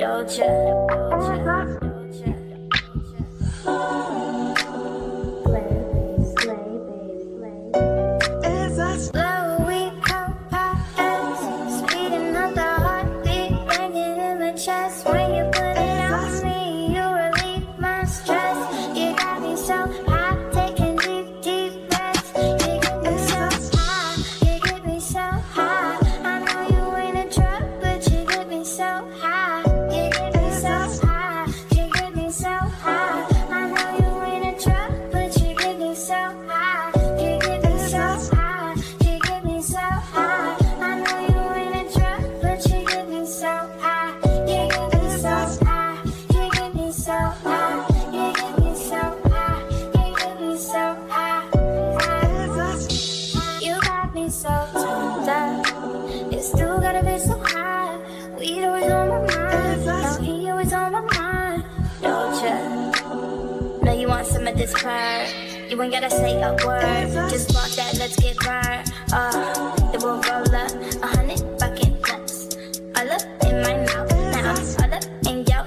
Doja. Slow we compare, speeding up the heartbeat, banging in the chest. When you put it on me, you relieve my stress. You got me so high, taking deep breaths. You get me so high, you get me so high. I know you ain't a drug, but you get me so high. You get me so high, you get me so high. I know you ain't a drug, but you get me so high. You get me so high, you get me so high. I know you ain't a drug, but you get me so high. You get me so high, you get me so high. You get me so high, you get me so high. You got me so turned up. It's still gotta be so high. Weed always on my mind. Now he always on my mind. Doja. Know you want some of this purr. You ain't gotta say a word. Just walk that, let's get burned. Then we'll roll up 100 fucking nuts. All up in my mouth. Now I'm all up in yo.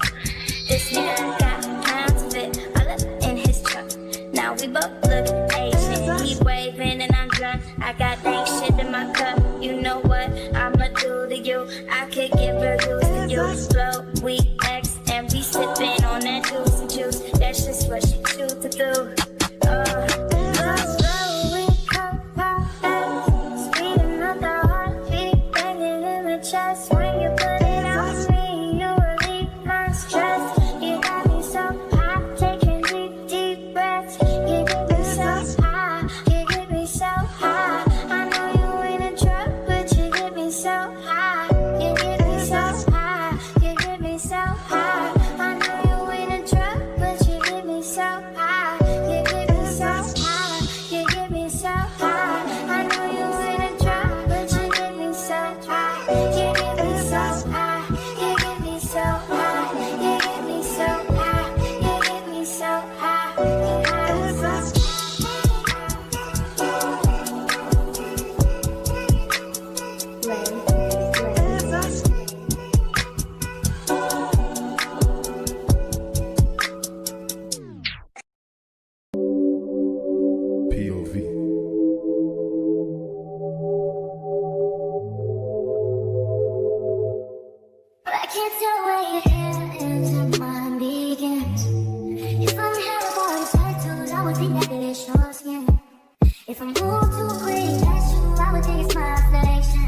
This nigga got pounds of it. All up in his truck. Now we both look Asian. He waving and I'm drunk. I got dank shit in my cup. You know what I'ma do to you? I could give reviews to you. Flow, we X, and we sipping on that juice. That's just what she choose to do. Slow we compare, speeding up the heartbeat, banging in the chest. When you put it on me, you relieve my stress. You got me so high, taking deep breaths. You get me so high, you get me so high. I know you ain't a drug, but you get me so high. You get me so high, you get me so high. I know you ain't a drug, but you get me so high. You get me so high, you get me so high. I know you ain't a drug, but you get me so high. You get me so high, you get me so high. You get me so high, you get me so high. POV. I can't tell where your hair ends and mine begins. If I had a body tattoos, I would think that it is your skin. If I move too quick, that's you, I would think it's my affliction.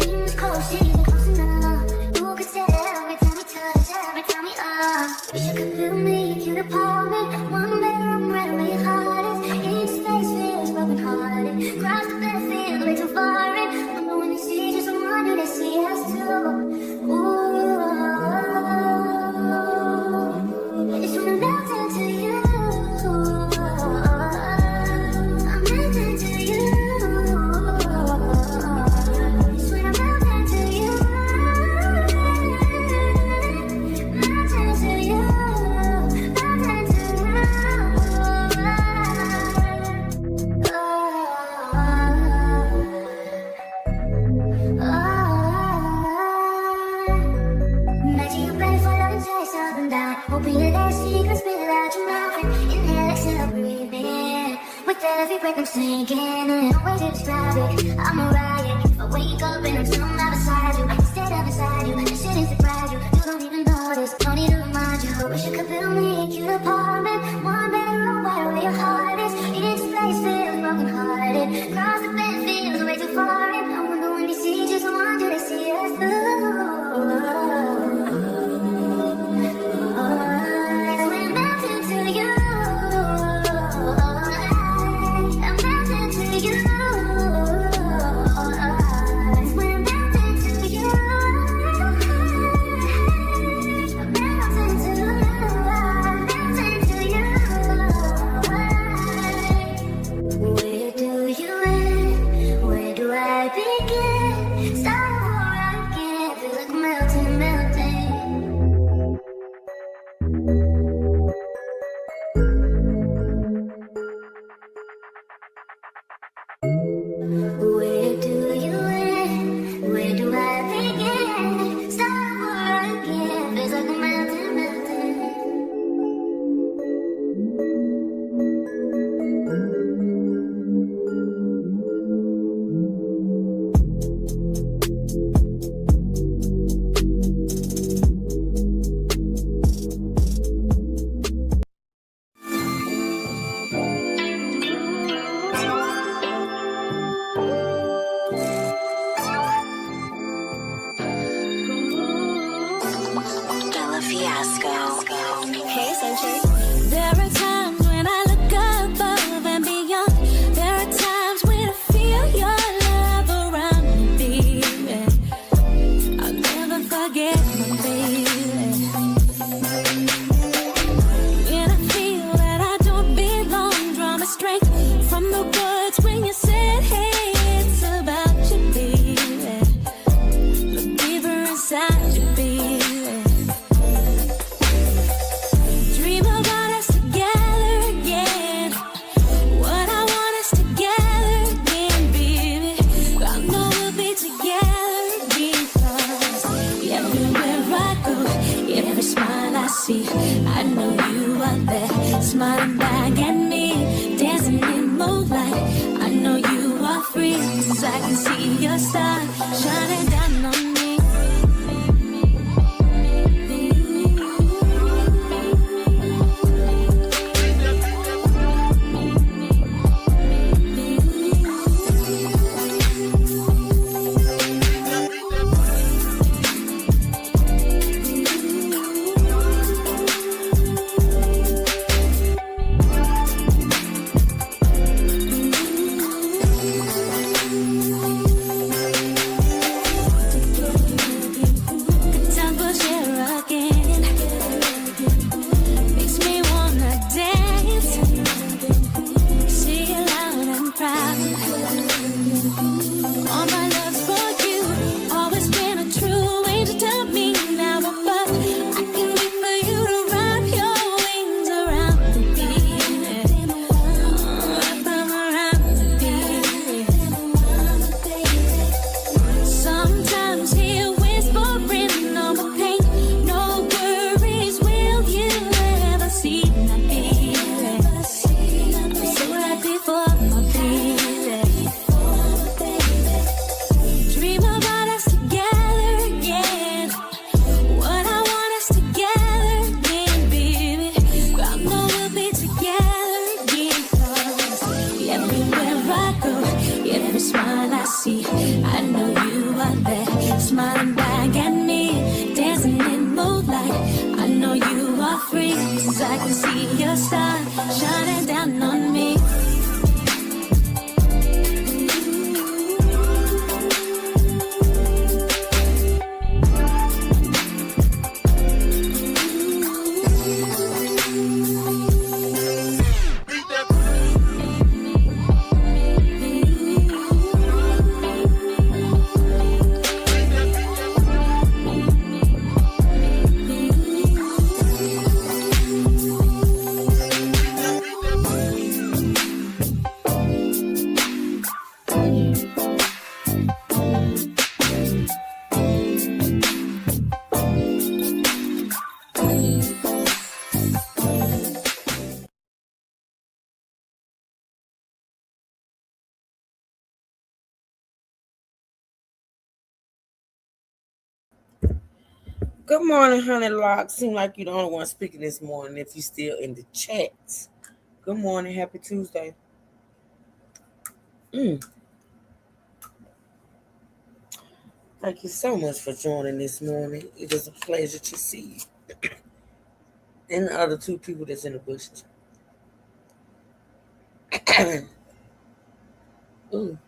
In the cold season, close enough. You could tell every time we touch, every time we up. Wish you could feel me, cute apartment. One bedroom, right where your heart is. Each space feels broken hearted. Cross the battlefield, way too foreign. I know when they see just someone, do they see us too? Ooh, I just wanna melt into you. I'm melting to you. Just wanna melt into you. Melt into you. Melt into you. Imagine you're ready for love and chase up and down. Hoping you're there so you can spit it out your mouth. And inhale, exhale, breathe in. With every breath I'm sinking in. No way to describe it, I'm a riot. If I wake up and I'm somehow beside you, instead of beside you, this shit is surprise you. You don't even notice, don't need to remind you. Wish you could build me a cute apartment. One bedroom, right where your heart is. Each space feels broken hearted. Cross the bed feels way too far. And I wonder when they see just one, do they see us through? I'm melting to you. Fiasco. Hey, Sunshine. There are times when I look above and beyond. There are times when I feel your love around me, baby. I'll never forget my baby. When I feel that I don't belong, draw my strength from the words when you said, hey, it's about you, baby. Look deeper inside you, baby. Dream about us together again. What I want us together again, baby. I know we'll be together because everywhere I go, every smile I see, I know you are there, smiling back at me, dancing in moonlight. I know you are free, 'cause I can see your star shining down on me. Time for share again. Makes me wanna dance. See you loud and proud. All my love's for you. Always been a true angel to me now above. I can wait for you to wrap your wings around me. Wrap them around me. Sometimes hear whispering on my pain. No worries, will you ever see my baby? I'm so happy for my baby. Dream about us together again. What I want us together again, baby. I know we'll be together again. 'Cause everywhere I go, every smile I see, I know you are there, smiling back at me, dancing in moonlight. I know you are free, 'cause I can see your star shining down on me. Good morning, Honey Lock. Seem like you're the only one speaking this morning if you're still in the chat. Good morning. Happy Tuesday. Thank you so much for joining this morning. It is a pleasure to see you. And the other two people that's in the bushes. Ooh.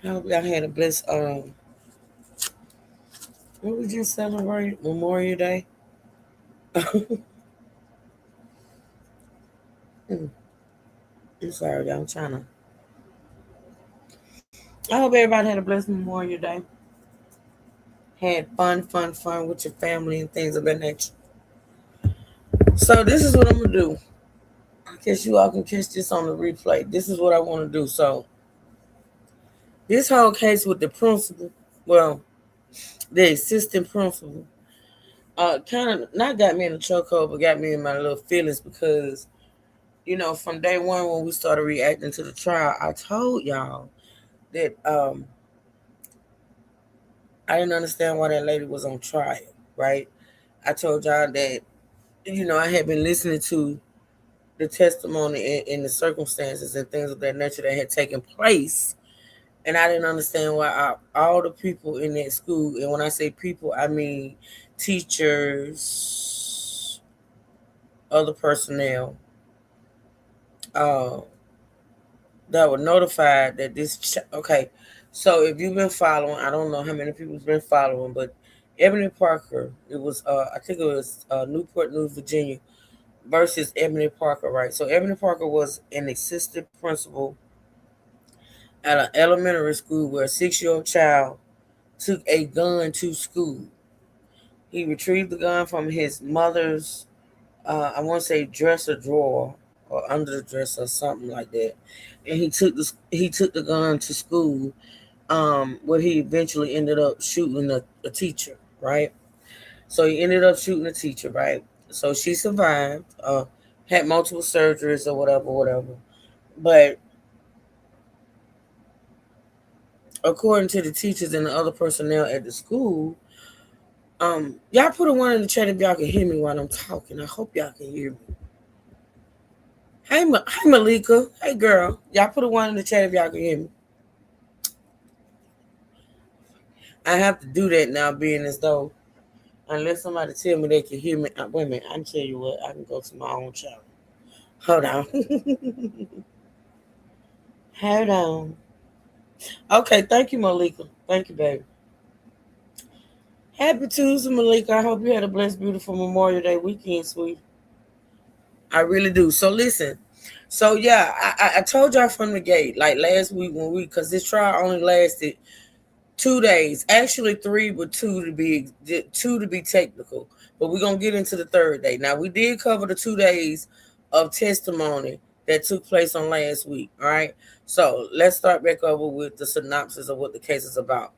I hope y'all had a blessed what we just celebrate? Memorial Day. I'm sorry, y'all. I'm trying to. I hope everybody had a blessed Memorial Day. Had fun with your family and things of that nature. So this is what I'm gonna do. I guess you all can catch this on the replay. This is what I want to do. So this whole case with the principal, well, the assistant principal, kind of not got me in the chokehold, but got me in my little feelings because, you know, from day one when we started reacting to the trial, I told y'all that I didn't understand why that lady was on trial, right? I told y'all that, you know, I had been listening to the testimony and the circumstances and things of that nature that had taken place And I didn't understand why all the people in that school, and when I say people, I mean teachers, other personnel, uh, that were notified that okay. So if you've been following, I don't know how many people's been following, but Ebony Parker, it was I think it was Newport News, Virginia, versus Ebony Parker, right? So Ebony Parker was an assistant principal at an elementary school where a 6-year-old child took a gun to school. He retrieved the gun from his mother's, I want to say dresser drawer or under the dresser or something like that, and he took the gun to school, where he eventually ended up shooting a teacher, right? So he ended up shooting a teacher, right? So she survived, had multiple surgeries or whatever. But according to the teachers and the other personnel at the school, y'all put a one in the chat if y'all can hear me while I'm talking. I hope y'all can hear me. Hey, hey Malika. Hey girl. Y'all put a one in the chat if y'all can hear me. I have to do that now, being as though unless somebody tell me they can hear me. Wait a minute. I can tell you what. I can go to my own channel. Hold on. Hold on. Okay. Thank you, Malika. Thank you, baby. Happy Tuesday, Malika. I hope you had a blessed, beautiful Memorial Day weekend, sweet. I really do. So listen. So yeah, I told y'all from the gate, like last week because this trial only lasted 2 days, actually three, but two to be technical. But we're gonna get into the third day. Now we did cover the 2 days of testimony that took place on last week. All right. So let's start back over with the synopsis of what the case is about.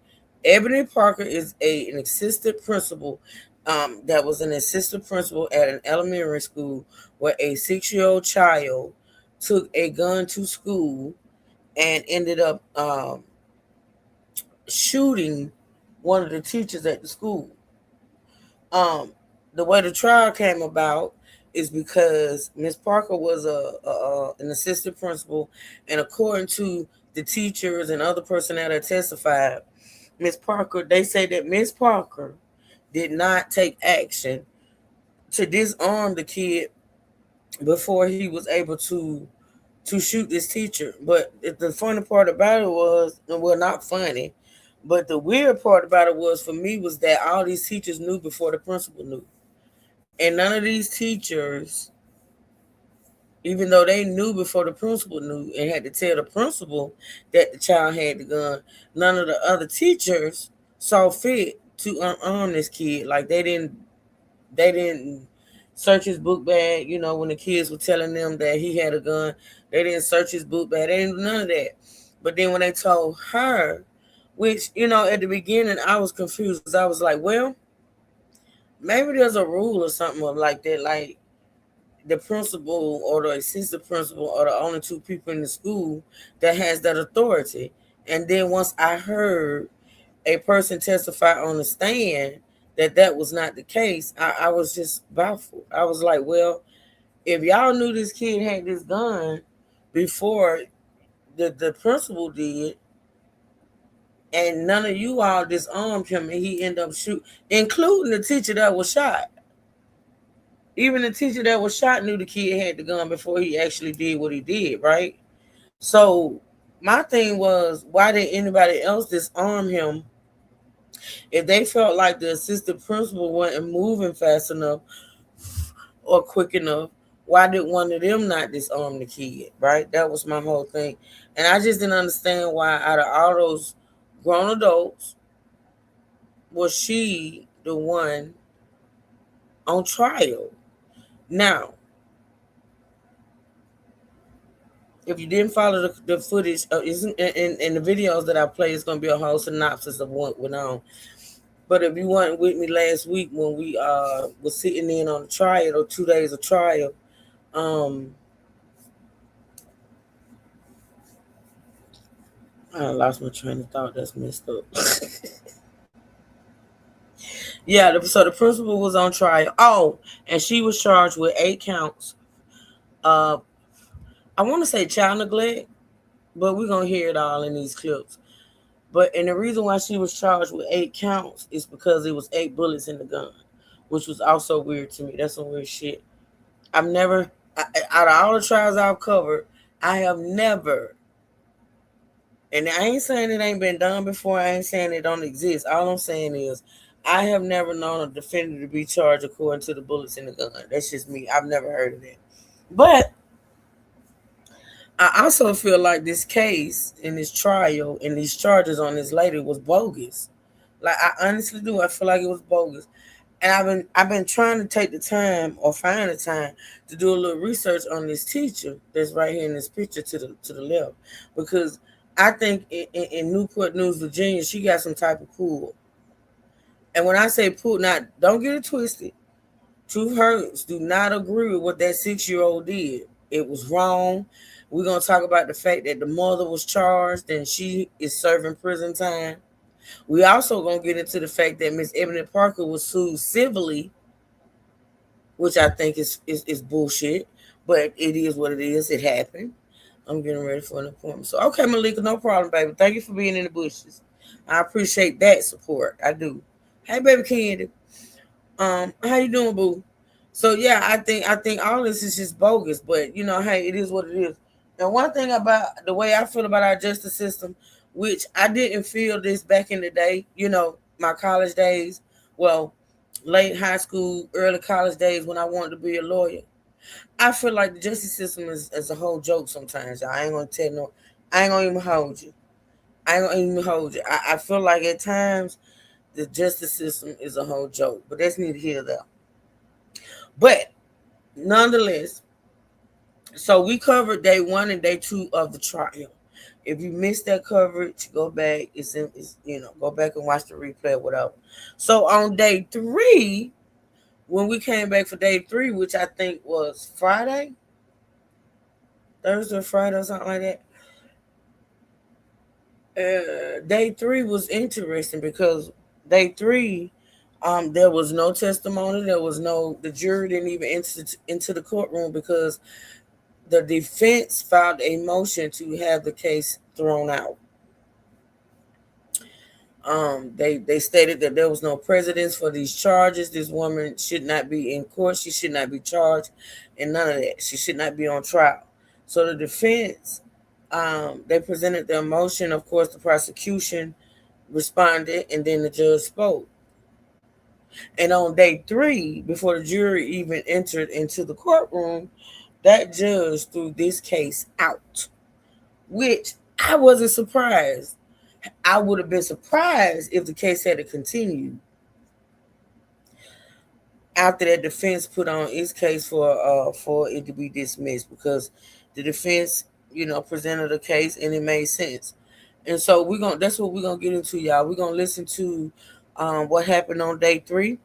Ebony Parker is an assistant principal. That was an assistant principal at an elementary school where a 6-year-old child took a gun to school and ended up shooting one of the teachers at the school. The way the trial came about is because Miss Parker was an assistant principal, and according to the teachers and other personnel that testified, they say that Miss Parker did not take action to disarm the kid before he was able to shoot this teacher. But the funny part about it was, well, not funny, but the weird part about it was for me was that all these teachers knew before the principal knew. And none of these teachers, even though they knew before the principal knew and had to tell the principal that the child had the gun, none of the other teachers saw fit to unarm this kid. Like they didn't search his book bag. You know, when the kids were telling them that he had a gun, they didn't search his book bag. They didn't do none of that. But then when they told her, which, you know, at the beginning I was confused because I was like, well, maybe there's a rule or something like that. Like the principal or the assistant principal are the only two people in the school that has that authority. And then once I heard a person testify on the stand that was not the case, I was just baffled. I was like, well, if y'all knew this kid had this gun before the principal did, and none of you all disarmed him, and he ended up shooting, including the teacher that was shot. Even the teacher that was shot knew the kid had the gun before he actually did what he did, right? So my thing was, why did anybody else disarm him if they felt like the assistant principal wasn't moving fast enough or quick enough? Why did one of them not disarm the kid, right? That was my whole thing. And I just didn't understand why out of all those grown adults was she the one on trial. Now, if you didn't follow the footage, in the videos that I play, it's going to be a whole synopsis of what went on. But if you weren't with me last week when we was sitting in on the trial, or 2 days of trial, I lost my train of thought. That's messed up. Yeah, so the principal was on trial. Oh, and she was charged with 8 counts. I want to say child neglect, but we're going to hear it all in these clips. And the reason why she was charged with 8 counts is because it was 8 bullets in the gun, which was also weird to me. That's some weird shit. I've never, out of all the trials I've covered, I have never, and I ain't saying it ain't been done before. I ain't saying it don't exist. All I'm saying is, I have never known a defendant to be charged according to the bullets in the gun. That's just me. I've never heard of that. But I also feel like this case and this trial and these charges on this lady was bogus. Like I honestly do. I feel like it was bogus. And I've been trying to take the time or find the time to do a little research on this teacher that's right here in this picture to the left, because I think in Newport News, Virginia, she got some type of pull. And when I say pull, not don't get it twisted. Truth hurts. Do not agree with what that 6-year-old did. It was wrong. We're gonna talk about the fact that the mother was charged and she is serving prison time. We also gonna get into the fact that Miss Ebony Parker was sued civilly, which I think is bullshit, but it is what it is. It happened. I'm getting ready for an appointment. So okay, Malika, no problem, baby. Thank you for being in the bushes. I appreciate that support. I do. Hey, baby Candy. How you doing, boo? So yeah, I think all this is just bogus, but hey, it is what it is. And one thing about the way I feel about our justice system, which I didn't feel this back in the day, my college days, well, late high school, early college days when I wanted to be a lawyer. I feel like the justice system is a whole joke sometimes. I ain't gonna tell no, I ain't gonna even hold you. I ain't gonna even hold you. I feel like at times the justice system is a whole joke, but that's neither here nor there. But nonetheless, so we covered day 1 and day 2 of the trial. If you missed that coverage, go back. Go back and watch the replay or whatever. So on day 3, when we came back for day 3, which I think was Friday, Thursday or Friday or something like that. Day 3 was interesting because day 3, there was no testimony. The jury didn't even enter into the courtroom because the defense filed a motion to have the case thrown out. They stated that there was no precedence for these charges. This woman should not be in court. She should not be charged, and none of that. She should not be on trial. So the defense, they presented their motion. Of course, the prosecution responded, and then the judge spoke. And on day 3, before the jury even entered into the courtroom, that judge threw this case out, which I wasn't surprised. I would have been surprised if the case had continued after that defense put on its case for it to be dismissed, because the defense, presented a case and it made sense. And so that's what we're gonna get into, y'all. We're gonna listen to what happened on day 3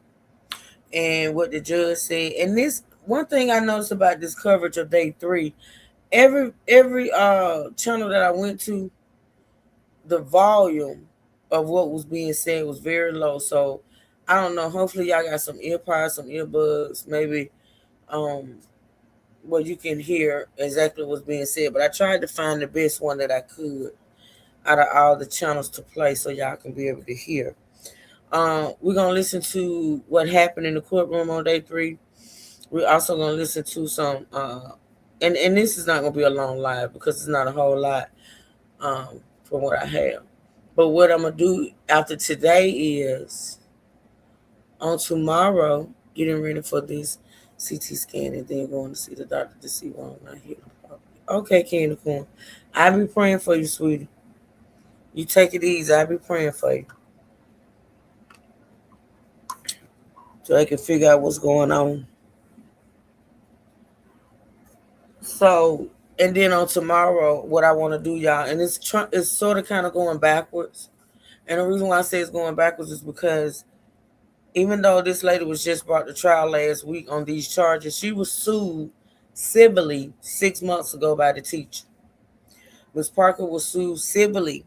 and what the judge said. And this one thing I noticed about this coverage of day 3, every channel that I went to, the volume of what was being said was very low. So I don't know. Hopefully y'all got some earpods, some earbuds, maybe where you can hear exactly what's being said. But I tried to find the best one that I could out of all the channels to play so y'all can be able to hear. We're gonna listen to what happened in the courtroom on day 3. We're also gonna listen to some and this is not gonna be a long live because it's not a whole lot from what I have. But what I'm gonna do after today is on tomorrow, getting ready for this CT scan and then going to see the doctor to see why I'm not here. Okay, Candy Corn. I'll be praying for you, sweetie. You take it easy. I'll be praying for you. So I can figure out what's going on. So, and then on tomorrow, what I want to do, y'all, and it's sort of kind of going backwards. And the reason why I say it's going backwards is because even though this lady was just brought to trial last week on these charges, she was sued civilly 6 months ago by the teacher. Ms. Parker was sued civilly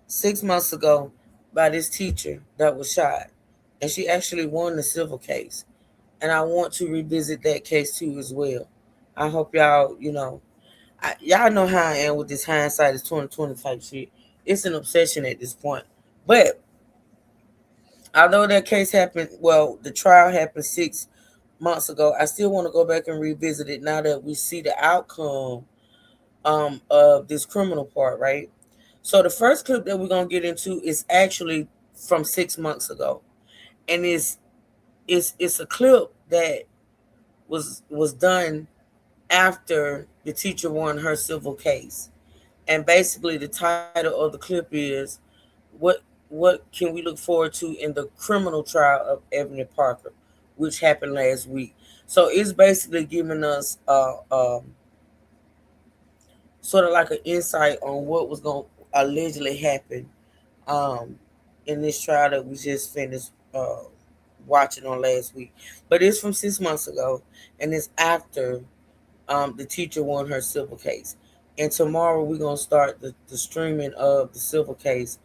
6 months ago by this teacher that was shot. And she actually won the civil case. And I want to revisit that case too as well. I hope y'all, y'all know how I am with this hindsight is 2020 type shit. It's an obsession at this point. But although that case happened, well, the trial happened 6 months ago, I still want to go back and revisit it now that we see the outcome of this criminal part, right? So the first clip that we're gonna get into is actually from 6 months ago, and it's a clip that was done after the teacher won her civil case, and basically the title of the clip is what what can we look forward to in the criminal trial of Ebony Parker, which happened last week. So it's basically giving us sort of like an insight on what was going to allegedly happen um, in this trial that we just finished watching on last week. But it's from 6 months ago, and it's after the teacher won her civil case. And tomorrow we're going to start the streaming of the civil case.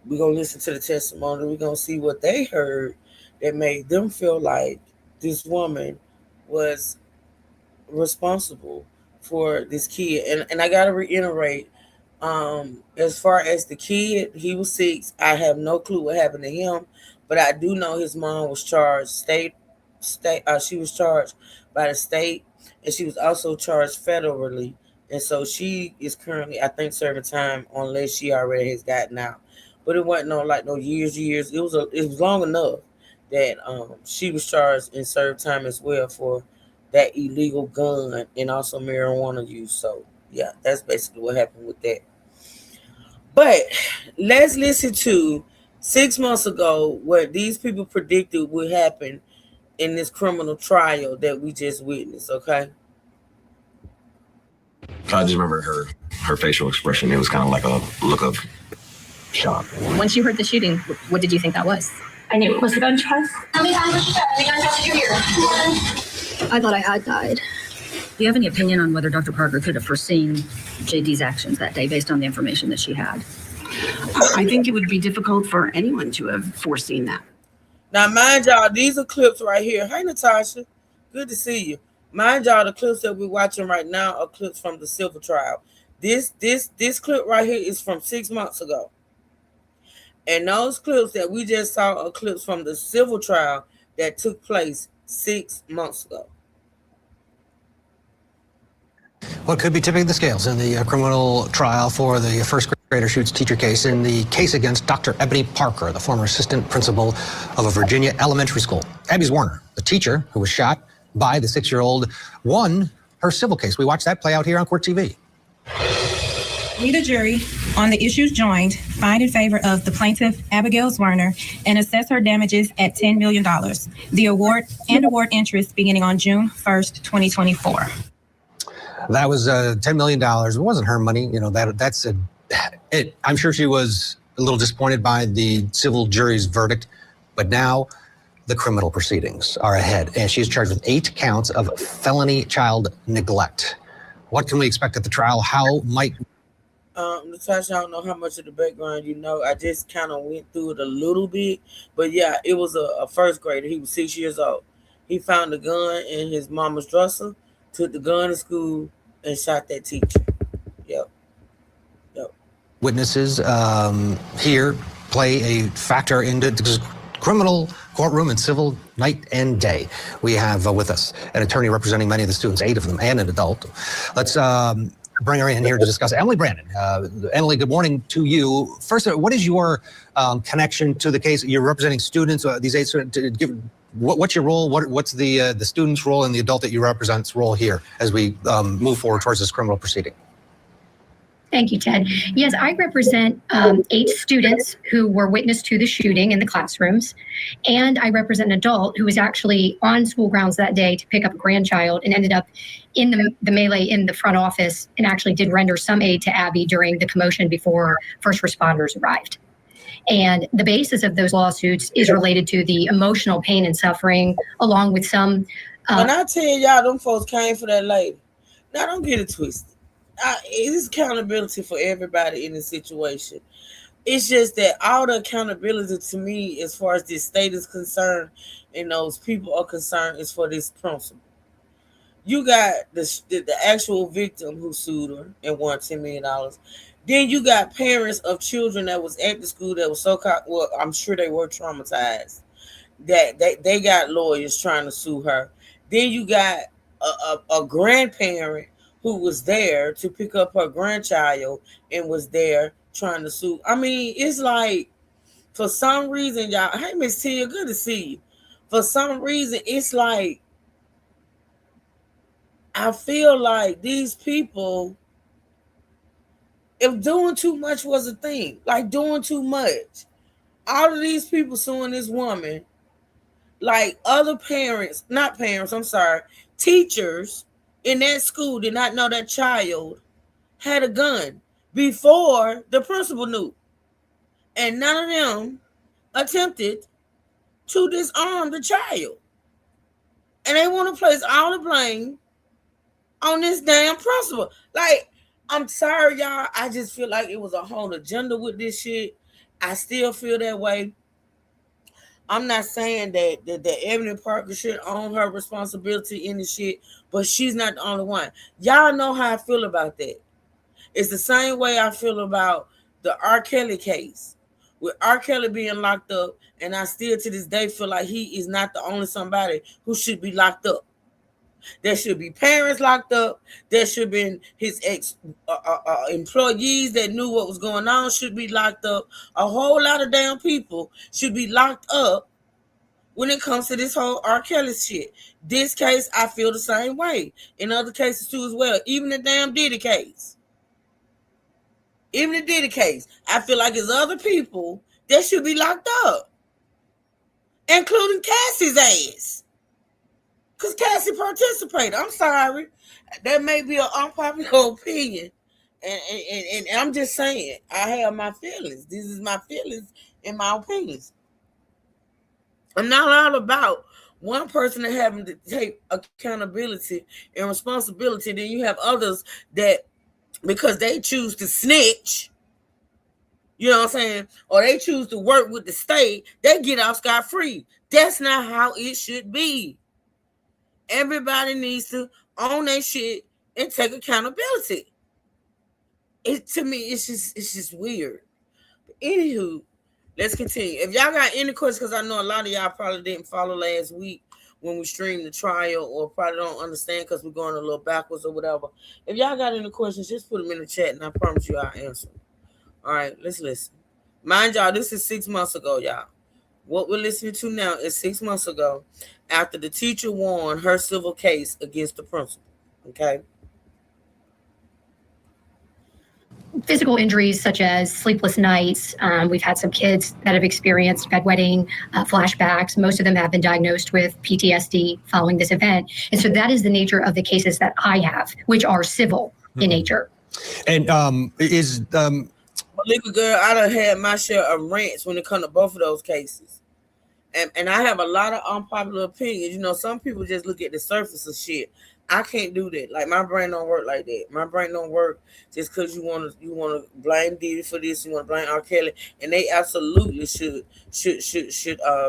We're going to listen to the testimony. We're going to see what they heard that made them feel like this woman was responsible for this kid. And I gotta reiterate, as far as the kid, he was 6. I have no clue what happened to him, but I do know his mom was charged she was charged by the state, and she was also charged federally. And so she is currently, I think, serving time unless she already has gotten out. But it wasn't no years. It was long enough that she was charged and served time as well for that illegal gun and also marijuana use. So yeah, that's basically what happened with that. But let's listen to 6 months ago what these people predicted would happen in this criminal trial that we just witnessed. Okay. I just remember her facial expression. It was kind of like a look of shock. Once you heard the shooting, what did you think that was? I knew it was a gunshot. How many times was she shot? How many gunshots did you hear? I thought I had died. Do you have any opinion on whether Dr. Parker could have foreseen JD's actions that day based on the information that she had? I think it would be difficult for anyone to have foreseen that. Now, mind y'all, these are clips right here. Hey, Natasha. Good to see you. Mind y'all, the clips that we're watching right now are clips from the civil trial. This clip right here is from 6 months ago. And those clips that we just saw are clips from the civil trial that took place 6 months ago. What could be tipping the scales in the criminal trial for the first grader shoots teacher case in the case against Dr. Ebony Parker, the former assistant principal of a Virginia elementary school. Abby's Warner, the teacher who was shot by the 6-year-old, won her civil case. We watched that play out here on Court TV. We, the jury, on the issues joined, find in favor of the plaintiff, Abigail Werner, and assess her damages at $10 million. The award interest beginning on June 1st, 2024. That was $10 million. It wasn't her money. You know, that's it. I'm sure she was a little disappointed by the civil jury's verdict, but now the criminal proceedings are ahead, and she's charged with 8 counts of felony child neglect. What can we expect at the trial? How might Natasha, I don't know how much of the background you know. I just kind of went through it a little bit. But yeah, it was a first grader. He was 6 years old. He found a gun in his mama's dresser, took the gun to school, and shot that teacher. Yep. witnesses here play a factor into the criminal courtroom and civil night and day? We have with us an attorney representing many of the students, 8 of them, and an adult. Let's bring her in here to discuss. Emily Brandon. Emily, good morning to you. First, what is your connection to the case? You're representing students, these 8 students. What's your role? What's the student's role and the adult that you represent's role here as we move forward towards this criminal proceeding? Thank you, Ted. Yes, I represent 8 students who were witness to the shooting in the classrooms, and I represent an adult who was actually on school grounds that day to pick up a grandchild and ended up in the melee in the front office and actually did render some aid to Abby during the commotion before first responders arrived. And the basis of those lawsuits is related to the emotional pain and suffering, along with some... When I tell y'all, them folks came for that lady. Now, don't get it twisted. It is accountability for everybody in the situation. It's just that all the accountability to me, as far as this state is concerned and those people are concerned, is for this principal. You got the actual victim who sued her and won $10 million. Then you got parents of children that was at the school that was well, I'm sure they were traumatized. That they got lawyers trying to sue her. Then you got a grandparent who was there to pick up her grandchild and was there trying to sue. I mean, it's like, for some reason, y'all, hey, Miss Tia, good to see you. For some reason, it's like, I feel like these people, if doing too much was a thing, like doing too much, all of these people suing this woman, like other parents, not parents, I'm sorry, teachers in that school did not know that child had a gun before the principal knew. And none of them attempted to disarm the child. And they want to place all the blame on this damn principal. Like, I'm sorry, y'all. I just feel like it was a whole agenda with this shit. I still feel that way. I'm not saying that Ebony Parker should own her responsibility in the shit, but she's not the only one. Y'all know how I feel about that. It's the same way I feel about the R. Kelly case. With R. Kelly being locked up, and I still to this day feel like he is not the only somebody who should be locked up. There should be parents locked up. There should be his ex employees that knew what was going on should be locked up. A whole lot of damn people should be locked up when it comes to this whole R. Kelly shit. This case, I feel the same way. In other cases too as well. Even the damn Diddy case. Even the Diddy case. I feel like there's other people that should be locked up. Including Cassie's ass. Because Cassie participated. I'm sorry. That may be an unpopular opinion. And I'm just saying, I have my feelings. This is my feelings and my opinions. I'm not all about one person having to take accountability and responsibility. Then you have others that, because they choose to snitch, you know what I'm saying, or they choose to work with the state, they get off scot-free. That's not how it should be. Everybody needs to own their shit and take accountability. To me, it's just weird. But anywho, let's continue. If y'all got any questions, because I know a lot of y'all probably didn't follow last week when we streamed the trial, or probably don't understand because we're going a little backwards or whatever. If y'all got any questions, just put them in the chat, and I promise you I'll answer them. All right, let's listen. Mind y'all, this is 6 months ago, y'all. What we're listening to now is 6 months ago, after the teacher won her civil case against the principal. Okay. Physical injuries such as sleepless nights. We've had some kids that have experienced bedwetting, flashbacks. Most of them have been diagnosed with PTSD following this event. And so that is the nature of the cases that I have, which are civil in nature. And Legal girl, I done had my share of rants when it comes to both of those cases. And I have a lot of unpopular opinions. You know, some people just look at the surface of shit. I can't do that. Like, my brain don't work like that. My brain don't work just because you want to blame Diddy for this, you want to blame R. Kelly, and they absolutely should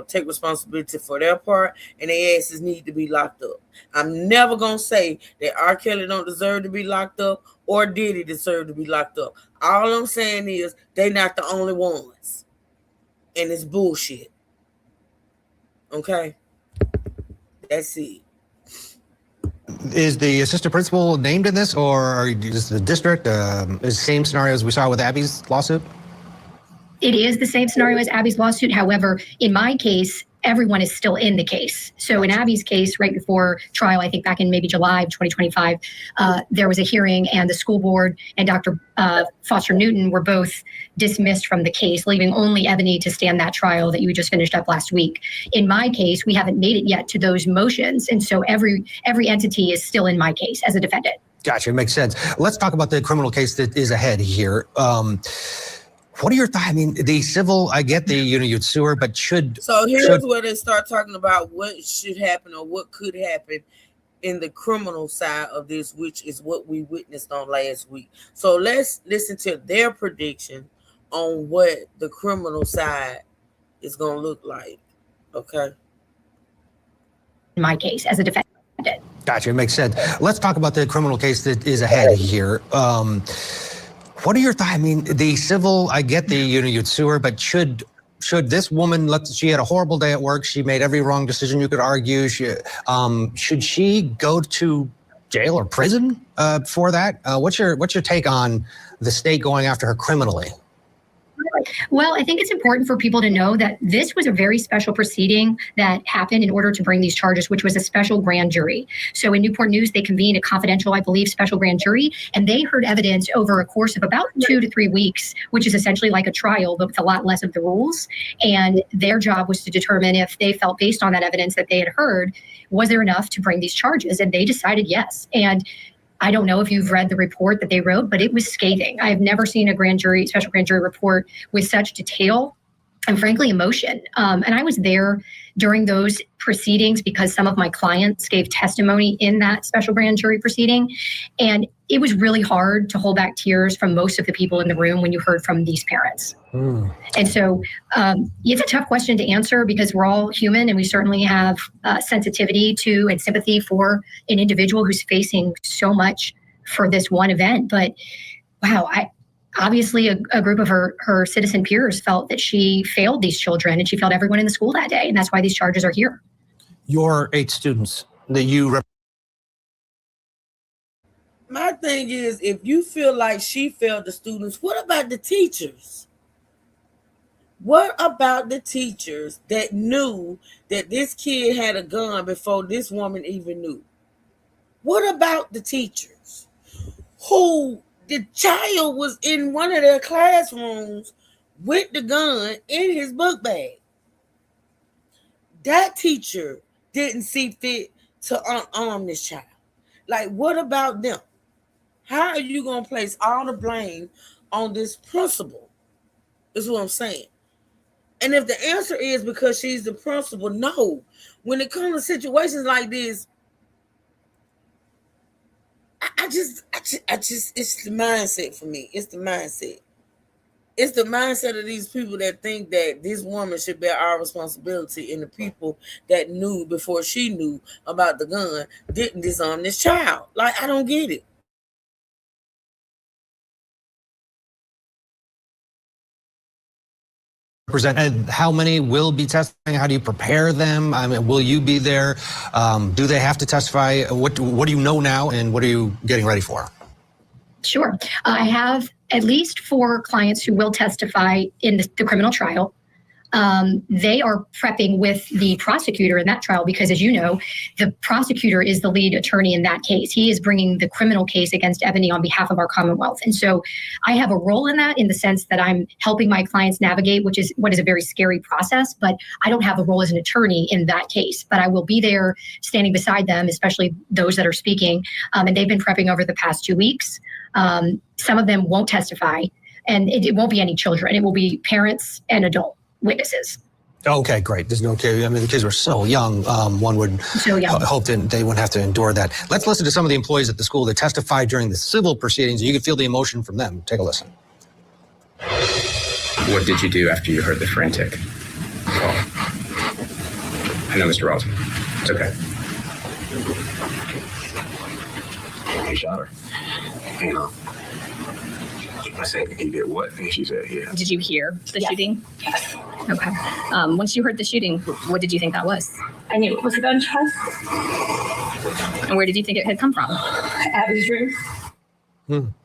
take responsibility for their part, and their asses need to be locked up. I'm never gonna say that R. Kelly don't deserve to be locked up or Diddy deserve to be locked up. All I'm saying is they not the only ones, and it's bullshit. Okay, that's it. Is the assistant principal named in this, or is the district is the same scenario as we saw with Abby's lawsuit? It is the same scenario as Abby's lawsuit. However, in my case, everyone is still in the case. So in Abby's case, right before trial, I think back in maybe July of 2025, there was a hearing, and the school board and Dr. Foster Newton were both dismissed from the case, leaving only Ebony to stand that trial that you just finished up last week. In my case, we haven't made it yet to those motions. And so every entity is still in my case as a defendant. Gotcha, makes sense. Let's talk about the criminal case that is ahead here. What are your thoughts? I mean, the civil, I get you'd sue her, but So here's where they start talking about what should happen or what could happen in the criminal side of this, which is what we witnessed on last week. So let's listen to their prediction on what the criminal side is going to look like. Okay. In my case as a defendant. Gotcha, makes sense. Let's talk about the criminal case that is ahead here. What are your thoughts? I mean, the civil, I get the, you'd sue her, but should this woman, she had a horrible day at work. She made every wrong decision you could argue. Should she go to jail or prison for that? What's your take on the state going after her criminally? Well, I think it's important for people to know that this was a very special proceeding that happened in order to bring these charges, which was a special grand jury. So in Newport News, they convened a confidential, I believe, special grand jury, and they heard evidence over a course of about 2 to 3 weeks, which is essentially like a trial, but with a lot less of the rules. And their job was to determine if they felt, based on that evidence that they had heard, was there enough to bring these charges? And they decided yes. And I don't know if you've read the report that they wrote, but it was scathing. I've never seen a special grand jury report with such detail and frankly emotion. And I was there during those proceedings because some of my clients gave testimony in that special grand jury proceeding. And it was really hard to hold back tears from most of the people in the room when you heard from these parents. And so it's a tough question to answer because we're all human and we certainly have sensitivity to and sympathy for an individual who's facing so much for this one event. But wow, obviously a group of her citizen peers felt that she failed these children and she failed everyone in the school that day. And that's why these charges are here. Your 8 students that you represent. My thing is, if you feel like she failed the students, what about the teachers? What about the teachers that knew that this kid had a gun before this woman even knew? What about the teachers who the child was in one of their classrooms with the gun in his book bag? That teacher didn't see fit to unarm this child. Like, what about them? How are you going to place all the blame on this principal? Is what I'm saying. And if the answer is because she's the principal, no. When it comes to situations like this, I just, it's the mindset for me. It's the mindset. It's the mindset of these people that think that this woman should bear our responsibility, and the people that knew before she knew about the gun didn't disarm this child. Like, I don't get it. And how many will be testifying? How do you prepare them? I mean, will you be there? Do they have to testify? What do you know now, and what are you getting ready for? Sure. I have at least 4 clients who will testify in the criminal trial. They are prepping with the prosecutor in that trial because, as you know, the prosecutor is the lead attorney in that case. He is bringing the criminal case against Ebony on behalf of our Commonwealth. And so I have a role in that in the sense that I'm helping my clients navigate, which is what is a very scary process, but I don't have a role as an attorney in that case. But I will be there standing beside them, especially those that are speaking. And they've been prepping over the past 2 weeks. Some of them won't testify, and it won't be any children. It will be parents and adult witnesses. Okay, great. There's no kid. I mean, the kids were so young. One would hope that they wouldn't have to endure that. Let's listen to some of the employees at the school that testified during the civil proceedings. You can feel the emotion from them. Take a listen. What did you do after you heard the frantic call? I know, Mr. Ralston. It's okay. He shot her. You know. I said, he did what? And she said, yeah. Did you hear the shooting? Yes. Okay. Once you heard the shooting, what did you think that was? I knew it was a gunshot. And where did you think it had come from? Abby's room.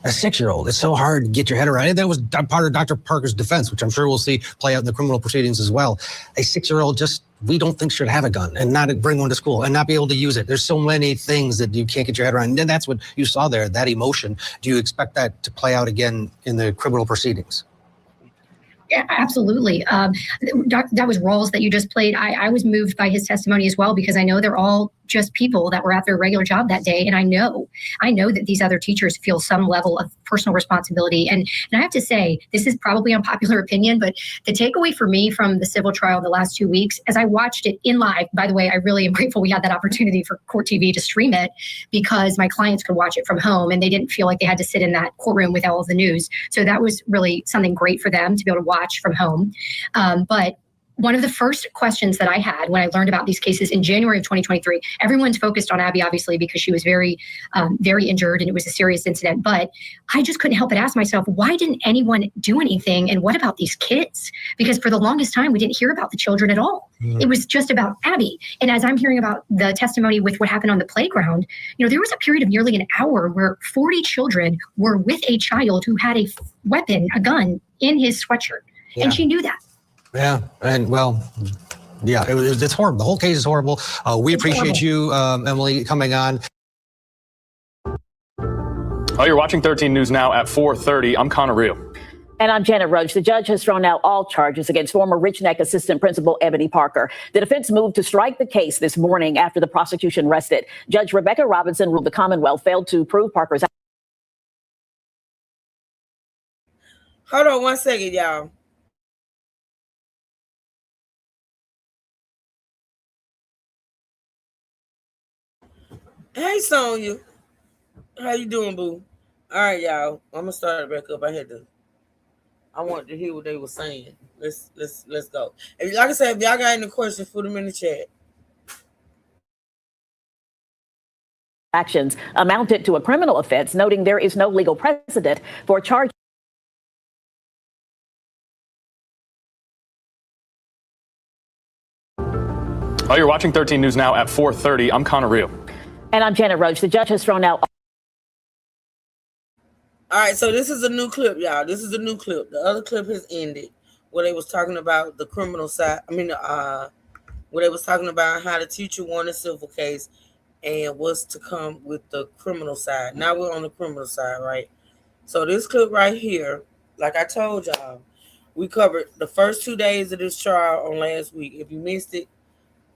A 6-year-old. It's so hard to get your head around it. That was part of Dr. Parker's defense, which I'm sure we'll see play out in the criminal proceedings as well. A 6-year-old we don't think should have a gun and not bring one to school and not be able to use it. There's so many things that you can't get your head around. And that's what you saw there, that emotion. Do you expect that to play out again in the criminal proceedings? Yeah, absolutely. That was Rawls that you just played. I was moved by his testimony as well, because I know they're all just people that were at their regular job that day. And I know that these other teachers feel some level of personal responsibility. And I have to say, this is probably unpopular opinion, but the takeaway for me from the civil trial the last 2 weeks, as I watched it in live, by the way, I really am grateful we had that opportunity for Court TV to stream it, because my clients could watch it from home and they didn't feel like they had to sit in that courtroom with all of the news. So that was really something great for them to be able to watch from home. But one of the first questions that I had when I learned about these cases in January of 2023, everyone's focused on Abby, obviously, because she was very, very injured and it was a serious incident. But I just couldn't help but ask myself, why didn't anyone do anything? And what about these kids? Because for the longest time, we didn't hear about the children at all. It was just about Abby. And as I'm hearing about the testimony with what happened on the playground, there was a period of nearly an hour where 40 children were with a child who had a weapon, a gun, in his sweatshirt. Yeah. And she knew that. Yeah, and well, yeah, it's horrible. The whole case is horrible. We appreciate you, Emily, coming on. Oh, you're watching 13 News Now at 4:30. I'm Connor Reel. And I'm Janet Roach. The judge has thrown out all charges against former Rich Neck Assistant Principal Ebony Parker. The defense moved to strike the case this morning after the prosecution rested. Judge Rebecca Robinson ruled the Commonwealth failed to prove Parker's. Hold on 1 second, y'all. Hey, Sonya. How you doing, boo? All right, y'all. I'm gonna start it back up. I wanted to hear what they were saying. Let's go. If, like I said, if y'all got any questions, put them in the chat. Actions amounted to a criminal offense, noting there is no legal precedent for charge. Oh, you're watching 13 News Now at 4:30. I'm Connor Reel. And I'm Janet Roach. The judge has thrown out. All right, so this is a new clip, y'all. This is a new clip. The other clip has ended where they was talking about the criminal side. Where they was talking about how the teacher won a civil case and what's to come with the criminal side. Now we're on the criminal side, right? So this clip right here, like I told y'all, we covered the first 2 days of this trial on last week. If you missed it,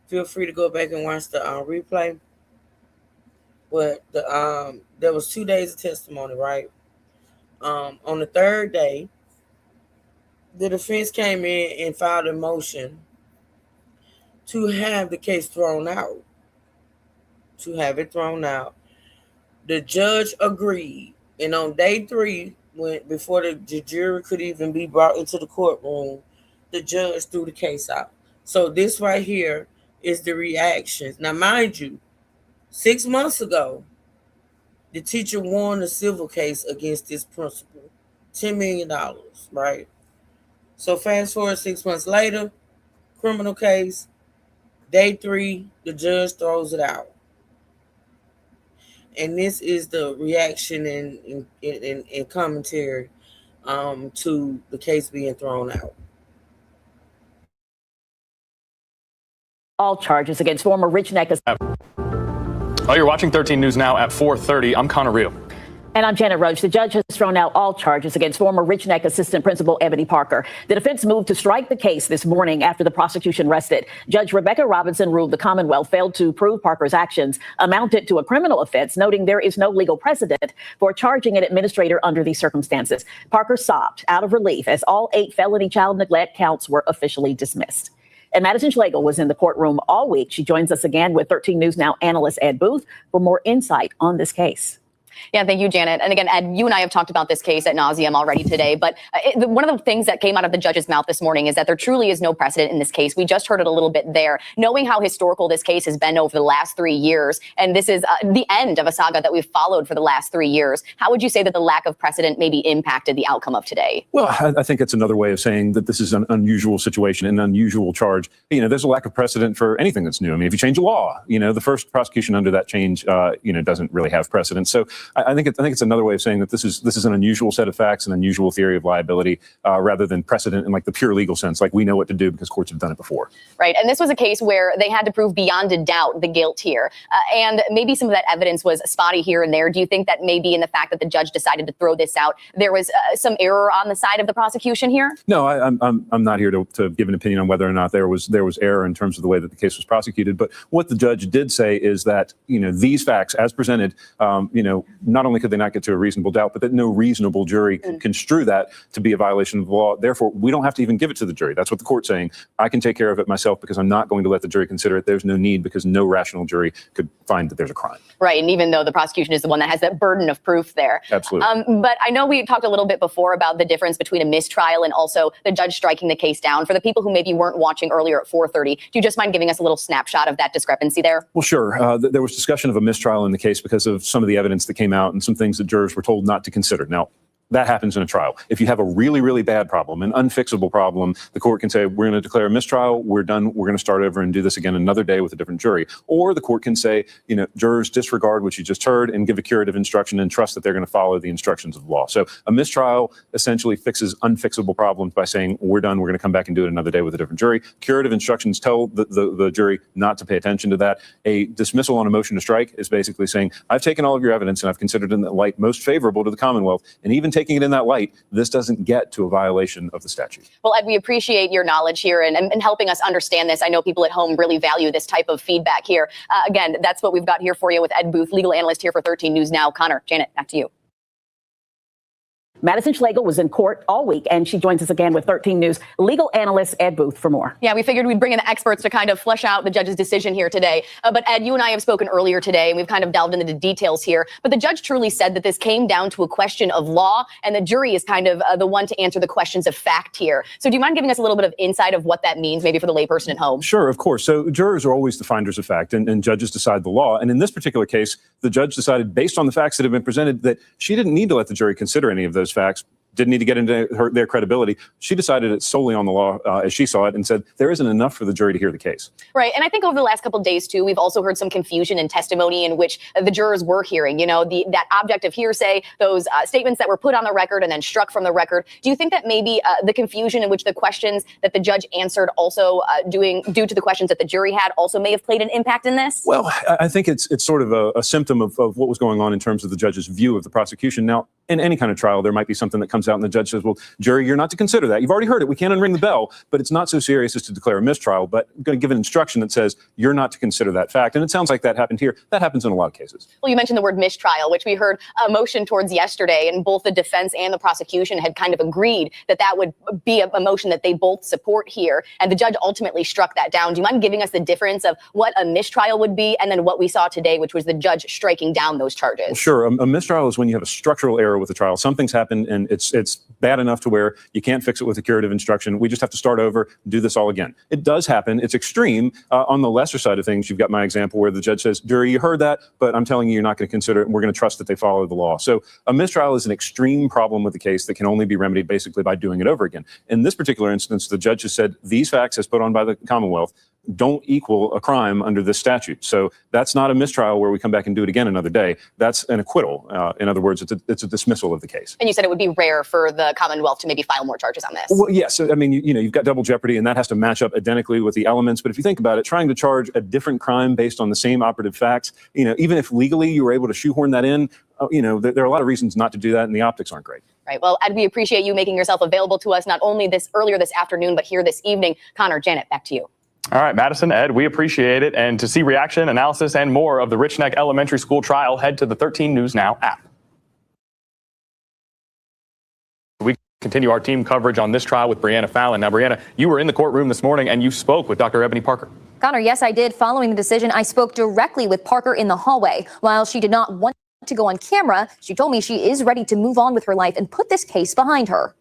feel free to go back and watch the replay. But there was 2 days of testimony, right? On the third day, the defense came in and filed a motion to have the case thrown out. To have it thrown out. The judge agreed. And on day 3, before the jury could even be brought into the courtroom, the judge threw the case out. So this right here is the reactions. Now, mind you, 6 months ago, the teacher won a civil case against this principal, $10 million, right? So fast forward 6 months later, criminal case, day 3, the judge throws it out. And this is the reaction and commentary to the case being thrown out. All charges against former Rich Neck. Oh, you're watching 13 News Now at 4:30. I'm Connor Reel. And I'm Janet Roach. The judge has thrown out all charges against former Rich Neck Assistant Principal Ebony Parker. The defense moved to strike the case this morning after the prosecution rested. Judge Rebecca Robinson ruled the Commonwealth failed to prove Parker's actions amounted to a criminal offense, noting there is no legal precedent for charging an administrator under these circumstances. Parker sobbed out of relief as all 8 felony child neglect counts were officially dismissed. And Madison Schlegel was in the courtroom all week. She joins us again with 13 News Now analyst Ed Booth for more insight on this case. Yeah, thank you, Janet. And again, Ed, you and I have talked about this case ad nauseum already today, but one of the things that came out of the judge's mouth this morning is that there truly is no precedent in this case. We just heard it a little bit there. Knowing how historical this case has been over the last 3 years, and this is the end of a saga that we've followed for the last 3 years, how would you say that the lack of precedent maybe impacted the outcome of today? Well, I think it's another way of saying that this is an unusual situation, an unusual charge. There's a lack of precedent for anything that's new. I mean, if you change a law, the first prosecution under that change, doesn't really have precedent. So I think it's another way of saying that this is an unusual set of facts, an unusual theory of liability, rather than precedent in like the pure legal sense, like we know what to do because courts have done it before. Right. And this was a case where they had to prove beyond a doubt the guilt here. And maybe some of that evidence was spotty here and there. Do you think that maybe in the fact that the judge decided to throw this out, there was some error on the side of the prosecution here? No, I'm not here to give an opinion on whether or not there was error in terms of the way that the case was prosecuted. But what the judge did say is that, these facts as presented, not only could they not get to a reasonable doubt, but that no reasonable jury could construe that to be a violation of the law. Therefore, we don't have to even give it to the jury. That's what the court's saying. I can take care of it myself because I'm not going to let the jury consider it. There's no need because no rational jury could find that there's a crime. Right. And even though the prosecution is the one that has that burden of proof there. Absolutely. But I know we talked a little bit before about the difference between a mistrial and also the judge striking the case down. For the people who maybe weren't watching earlier at 4:30, do you just mind giving us a little snapshot of that discrepancy there? Well, sure. There was discussion of a mistrial in the case because of some of the evidence that came out and some things that jurors were told not to consider. Now, that happens in a trial. If you have a really, really bad problem, an unfixable problem, the court can say, we're going to declare a mistrial, we're done, we're going to start over and do this again another day with a different jury. Or the court can say, jurors disregard what you just heard and give a curative instruction and trust that they're going to follow the instructions of the law. So a mistrial essentially fixes unfixable problems by saying, we're done, we're going to come back and do it another day with a different jury. Curative instructions tell the jury not to pay attention to that. A dismissal on a motion to strike is basically saying, I've taken all of your evidence and I've considered it in the light most favorable to the Commonwealth, and even taking it in that light, this doesn't get to a violation of the statute. Well, Ed, we appreciate your knowledge here and helping us understand this. I know people at home really value this type of feedback here. Again, that's what we've got here for you with Ed Booth, legal analyst here for 13 News Now. Connor, Janet, back to you. Madison Schlegel was in court all week, and she joins us again with 13 News legal analyst Ed Booth for more. Yeah, we figured we'd bring in the experts to kind of flesh out the judge's decision here today. But Ed, you and I have spoken earlier today, and we've kind of delved into the details here. But the judge truly said that this came down to a question of law, and the jury is kind of the one to answer the questions of fact here. So do you mind giving us a little bit of insight of what that means, maybe for the layperson at home? Sure, of course. So jurors are always the finders of fact, and judges decide the law. And in this particular case, the judge decided, based on the facts that have been presented, that she didn't need to let the jury consider any of those facts. Didn't need to get into their credibility. She decided it solely on the law as she saw it and said there isn't enough for the jury to hear the case. Right. And I think over the last couple of days, too, we've also heard some confusion in testimony in which the jurors were hearing, that object of hearsay, those statements that were put on the record and then struck from the record. Do you think that maybe the confusion in which the questions that the judge answered also due to the questions that the jury had also may have played an impact in this? Well, I think it's sort of a symptom of what was going on in terms of the judge's view of the prosecution. Now, in any kind of trial, there might be something that comes out and the judge says, well, jury, you're not to consider that. You've already heard it. We can't unring the bell, but it's not so serious as to declare a mistrial, but I'm going to give an instruction that says you're not to consider that fact. And it sounds like that happened here. That happens in a lot of cases. Well, you mentioned the word mistrial, which we heard a motion towards yesterday, and both the defense and the prosecution had kind of agreed that that would be a motion that they both support here. And the judge ultimately struck that down. Do you mind giving us the difference of what a mistrial would be and then what we saw today, which was the judge striking down those charges? Well, sure. A mistrial is when you have a structural error with a trial. Something's happened and it's bad enough to where you can't fix it with a curative instruction. We just have to start over, do this all again. It does happen. It's extreme. On the lesser side of things, you've got my example where the judge says, jury, you heard that, but I'm telling you, you're not going to consider it, and we're going to trust that they follow the law. So a mistrial is an extreme problem with the case that can only be remedied basically by doing it over again. In this particular instance, the judge has said these facts as put on by the Commonwealth don't equal a crime under this statute. So that's not a mistrial where we come back and do it again another day. That's an acquittal. In other words, it's a dismissal of the case. And you said it would be rare for the Commonwealth to maybe file more charges on this. Well, yes. I mean, you've got double jeopardy, and that has to match up identically with the elements. But if you think about it, trying to charge a different crime based on the same operative facts, even if legally you were able to shoehorn that in, there are a lot of reasons not to do that, and the optics aren't great. Right. Well, Ed, we appreciate you making yourself available to us, not only earlier this afternoon, but here this evening. Connor, Janet, back to you. All right, Madison, Ed, we appreciate it. And to see reaction, analysis, and more of the Rich Neck Elementary School trial, head to the 13 News Now app. We continue our team coverage on this trial with Brianna Fallon. Now, Brianna, you were in the courtroom this morning and you spoke with Dr. Ebony Parker. Connor, yes, I did. Following the decision, I spoke directly with Parker in the hallway. While she did not want to go on camera, she told me she is ready to move on with her life and put this case behind her.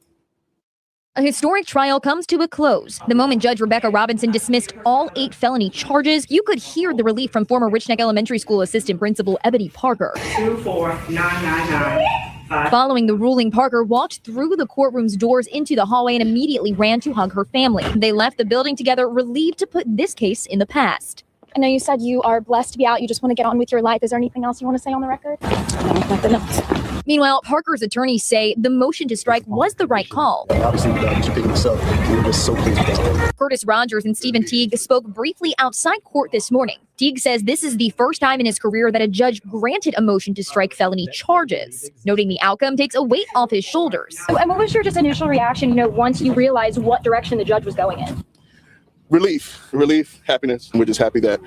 A historic trial comes to a close. The moment Judge Rebecca Robinson dismissed all 8 felony charges, you could hear the relief from former Rich Neck Elementary School Assistant Principal Ebony Parker. 24999. Following the ruling, Parker walked through the courtroom's doors into the hallway and immediately ran to hug her family. They left the building together, relieved to put this case in the past. I know you said you are blessed to be out. You just want to get on with your life. Is there anything else you want to say on the record? No, nothing else. Meanwhile, Parker's attorneys say the motion to strike was the right call. Obviously, Mr. picking this up. We're just so pleased with that. Curtis Rogers and Stephen Teague spoke briefly outside court this morning. Teague says this is the first time in his career that a judge granted a motion to strike felony charges, noting the outcome takes a weight off his shoulders. And what was your just initial reaction, once you realized what direction the judge was going in? Relief, happiness. We're just happy that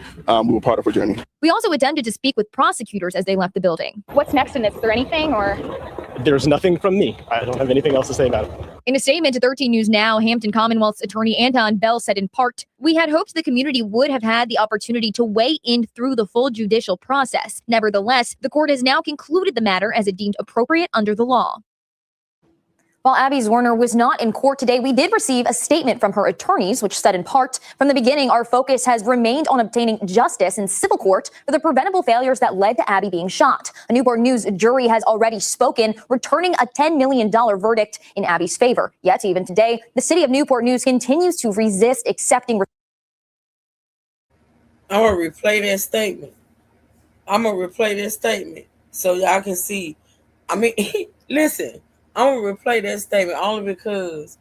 we were part of her journey. We also attempted to speak with prosecutors as they left the building. What's next in this? Is there anything or? There's nothing from me. I don't have anything else to say about it. In a statement to 13 News Now, Hampton Commonwealth's attorney Anton Bell said in part, "We had hoped the community would have had the opportunity to weigh in through the full judicial process. Nevertheless, the court has now concluded the matter as it deemed appropriate under the law." While Abby Zwerner was not in court today, we did receive a statement from her attorneys, which said in part, "From the beginning, our focus has remained on obtaining justice in civil court for the preventable failures that led to Abby being shot. A Newport News jury has already spoken, returning a $10 million verdict in Abby's favor. Yet, even today, the city of Newport News continues to resist accepting. I'm going to replay that statement so y'all can see. I mean, listen. I'm going to replay that statement only because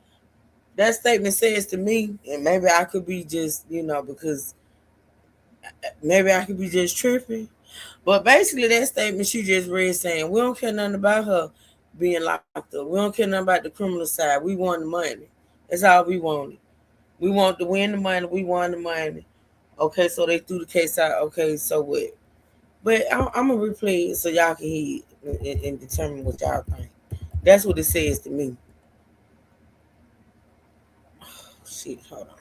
that statement says to me, and maybe I could be just, because maybe I could be just tripping. But basically that statement she just read saying, we don't care nothing about her being locked up. We don't care nothing about the criminal side. We want the money. That's all we wanted. We want to win the money. We want the money. Okay, so they threw the case out. Okay, so what? But I'm going to replay it so y'all can hear it and determine what y'all think. That's what it says to me. Oh, shit, hold on.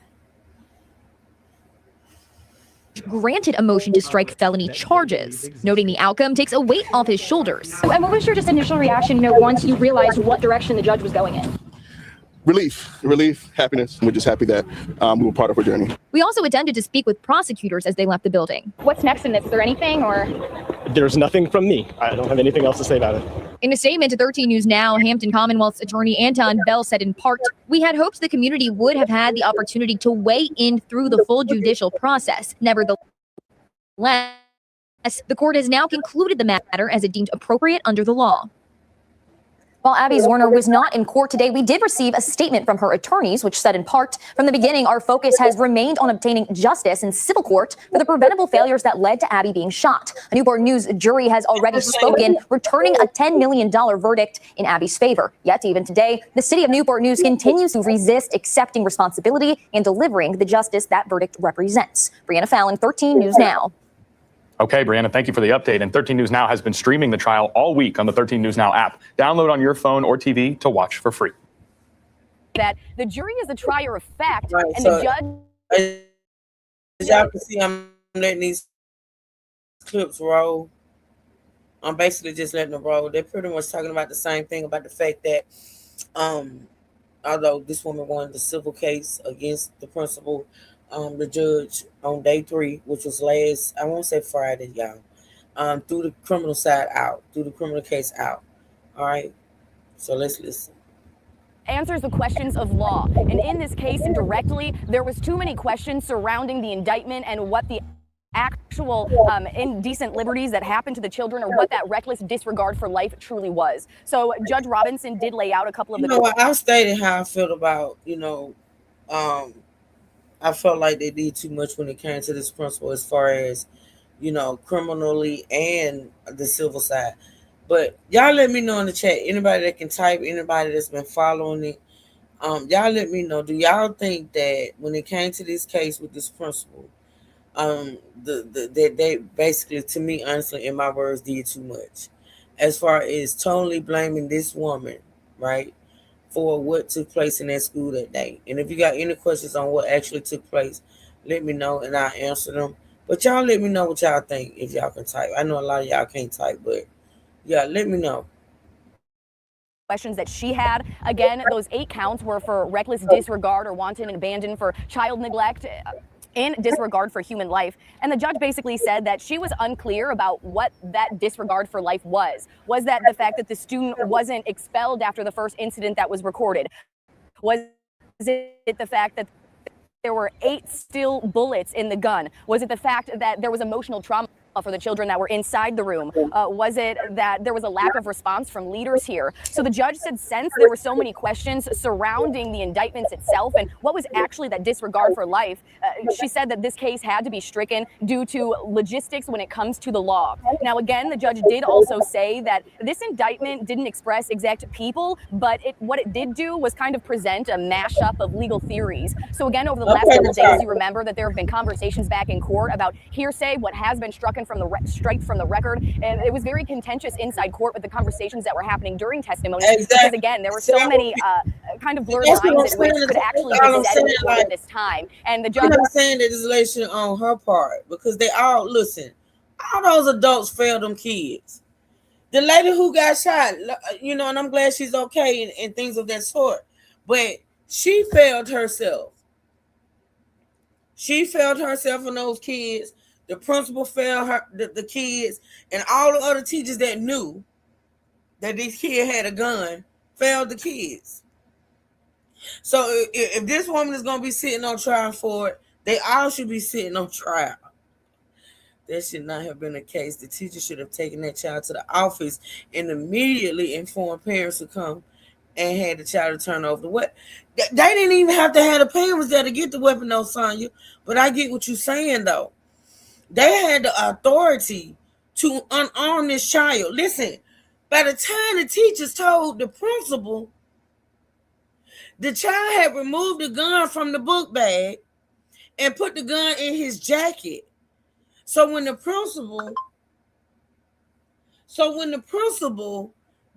Granted a motion to strike felony charges, noting the outcome takes a weight off his shoulders. And what was your just initial reaction, once you realized what direction the judge was going in? Relief, happiness. We're just happy that we were part of her journey. We also attempted to speak with prosecutors as they left the building. What's next in this? Is there anything or? There's nothing from me. I don't have anything else to say about it. In a statement to 13 News Now, Hampton Commonwealth's attorney Anton Bell said in part, "We had hoped the community would have had the opportunity to weigh in through the full judicial process. Nevertheless, the court has now concluded the matter as it deemed appropriate under the law." While Abby Zwerner was not in court today, we did receive a statement from her attorneys, which said in part, "From the beginning, our focus has remained on obtaining justice in civil court for the preventable failures that led to Abby being shot. A Newport News jury has already spoken, returning a $10 million verdict in Abby's favor. Yet, even today, the city of Newport News continues to resist accepting responsibility and delivering the justice that verdict represents. Brianna Fallon, 13 News Now. Okay, Brianna, thank you for the update. And 13 News Now has been streaming the trial all week on the 13 News Now app. Download on your phone or TV to watch for free. That the jury is a trier of fact, Right, and so, the judge. As y'all can see, I'm letting these clips roll. I'm basically just letting them roll. They're pretty much talking about the same thing, about the fact that although this woman won the civil case against the principal, the judge on day 3, which was last, I won't say Friday, y'all, threw the criminal side out, threw the criminal case out. All right, so let's listen. Answers the questions of law. And in this case, directly, there was too many questions surrounding the indictment and what the actual indecent liberties that happened to the children, or what that reckless disregard for life truly was. So Judge Robinson did lay out a couple of the. I stated how I felt about, I felt like they did too much when it came to this principle as far as, criminally and the civil side. But y'all let me know in the chat, anybody that can type, anybody that's been following it, y'all let me know. Do y'all think that when it came to this case with this principle, that they basically, to me, honestly, in my words, did too much as far as totally blaming this woman, right, for what took place in that school that day? And if you got any questions on what actually took place, let me know and I'll answer them. But y'all let me know what y'all think if y'all can type. I know a lot of y'all can't type, but yeah, let me know. Questions that she had. Again, those 8 counts were for reckless disregard or wanton abandon, for child neglect, in disregard for human life. And the judge basically said that she was unclear about what that disregard for life was. Was that the fact that the student wasn't expelled after the first incident that was recorded? Was it the fact that there were 8 still bullets in the gun? Was it the fact that there was emotional trauma? for the children that were inside the room? Was it that there was a lack of response from leaders here? So the judge said since there were so many questions surrounding the indictments itself and what was actually that disregard for life, she said that this case had to be stricken due to logistics when it comes to the law. Now, again, the judge did also say that this indictment didn't express exact people, but what it did do was kind of present a mashup of legal theories. So again, over the last couple of days, you remember that there have been conversations back in court about hearsay, what has been striked from the record. And it was very contentious inside court with the conversations that were happening during testimony. Because again, there were so many kind of blurred lines in which could actually be said in the court at this time. And the judge. I'm not saying that this relation on her part, because they all listen. All those adults failed them kids. The lady who got shot, you know, and I'm glad she's okay and things of that sort. But she failed herself. She failed herself and those kids. The principal failed her, the kids, and all the other teachers that knew that this kid had a gun failed the kids. So if this woman is going to be sitting on trial for it, they all should be sitting on trial. That should not have been the case. The teacher should have taken that child to the office and immediately informed parents to come and had the child to turn over the weapon. They didn't even have to have the parents there to get the weapon, though, Sonya. But I get what you're saying, though. They had the authority to unarm this child. Listen, by the time the teachers told the principal, the child had removed the gun from the book bag and put the gun in his jacket. So when the principal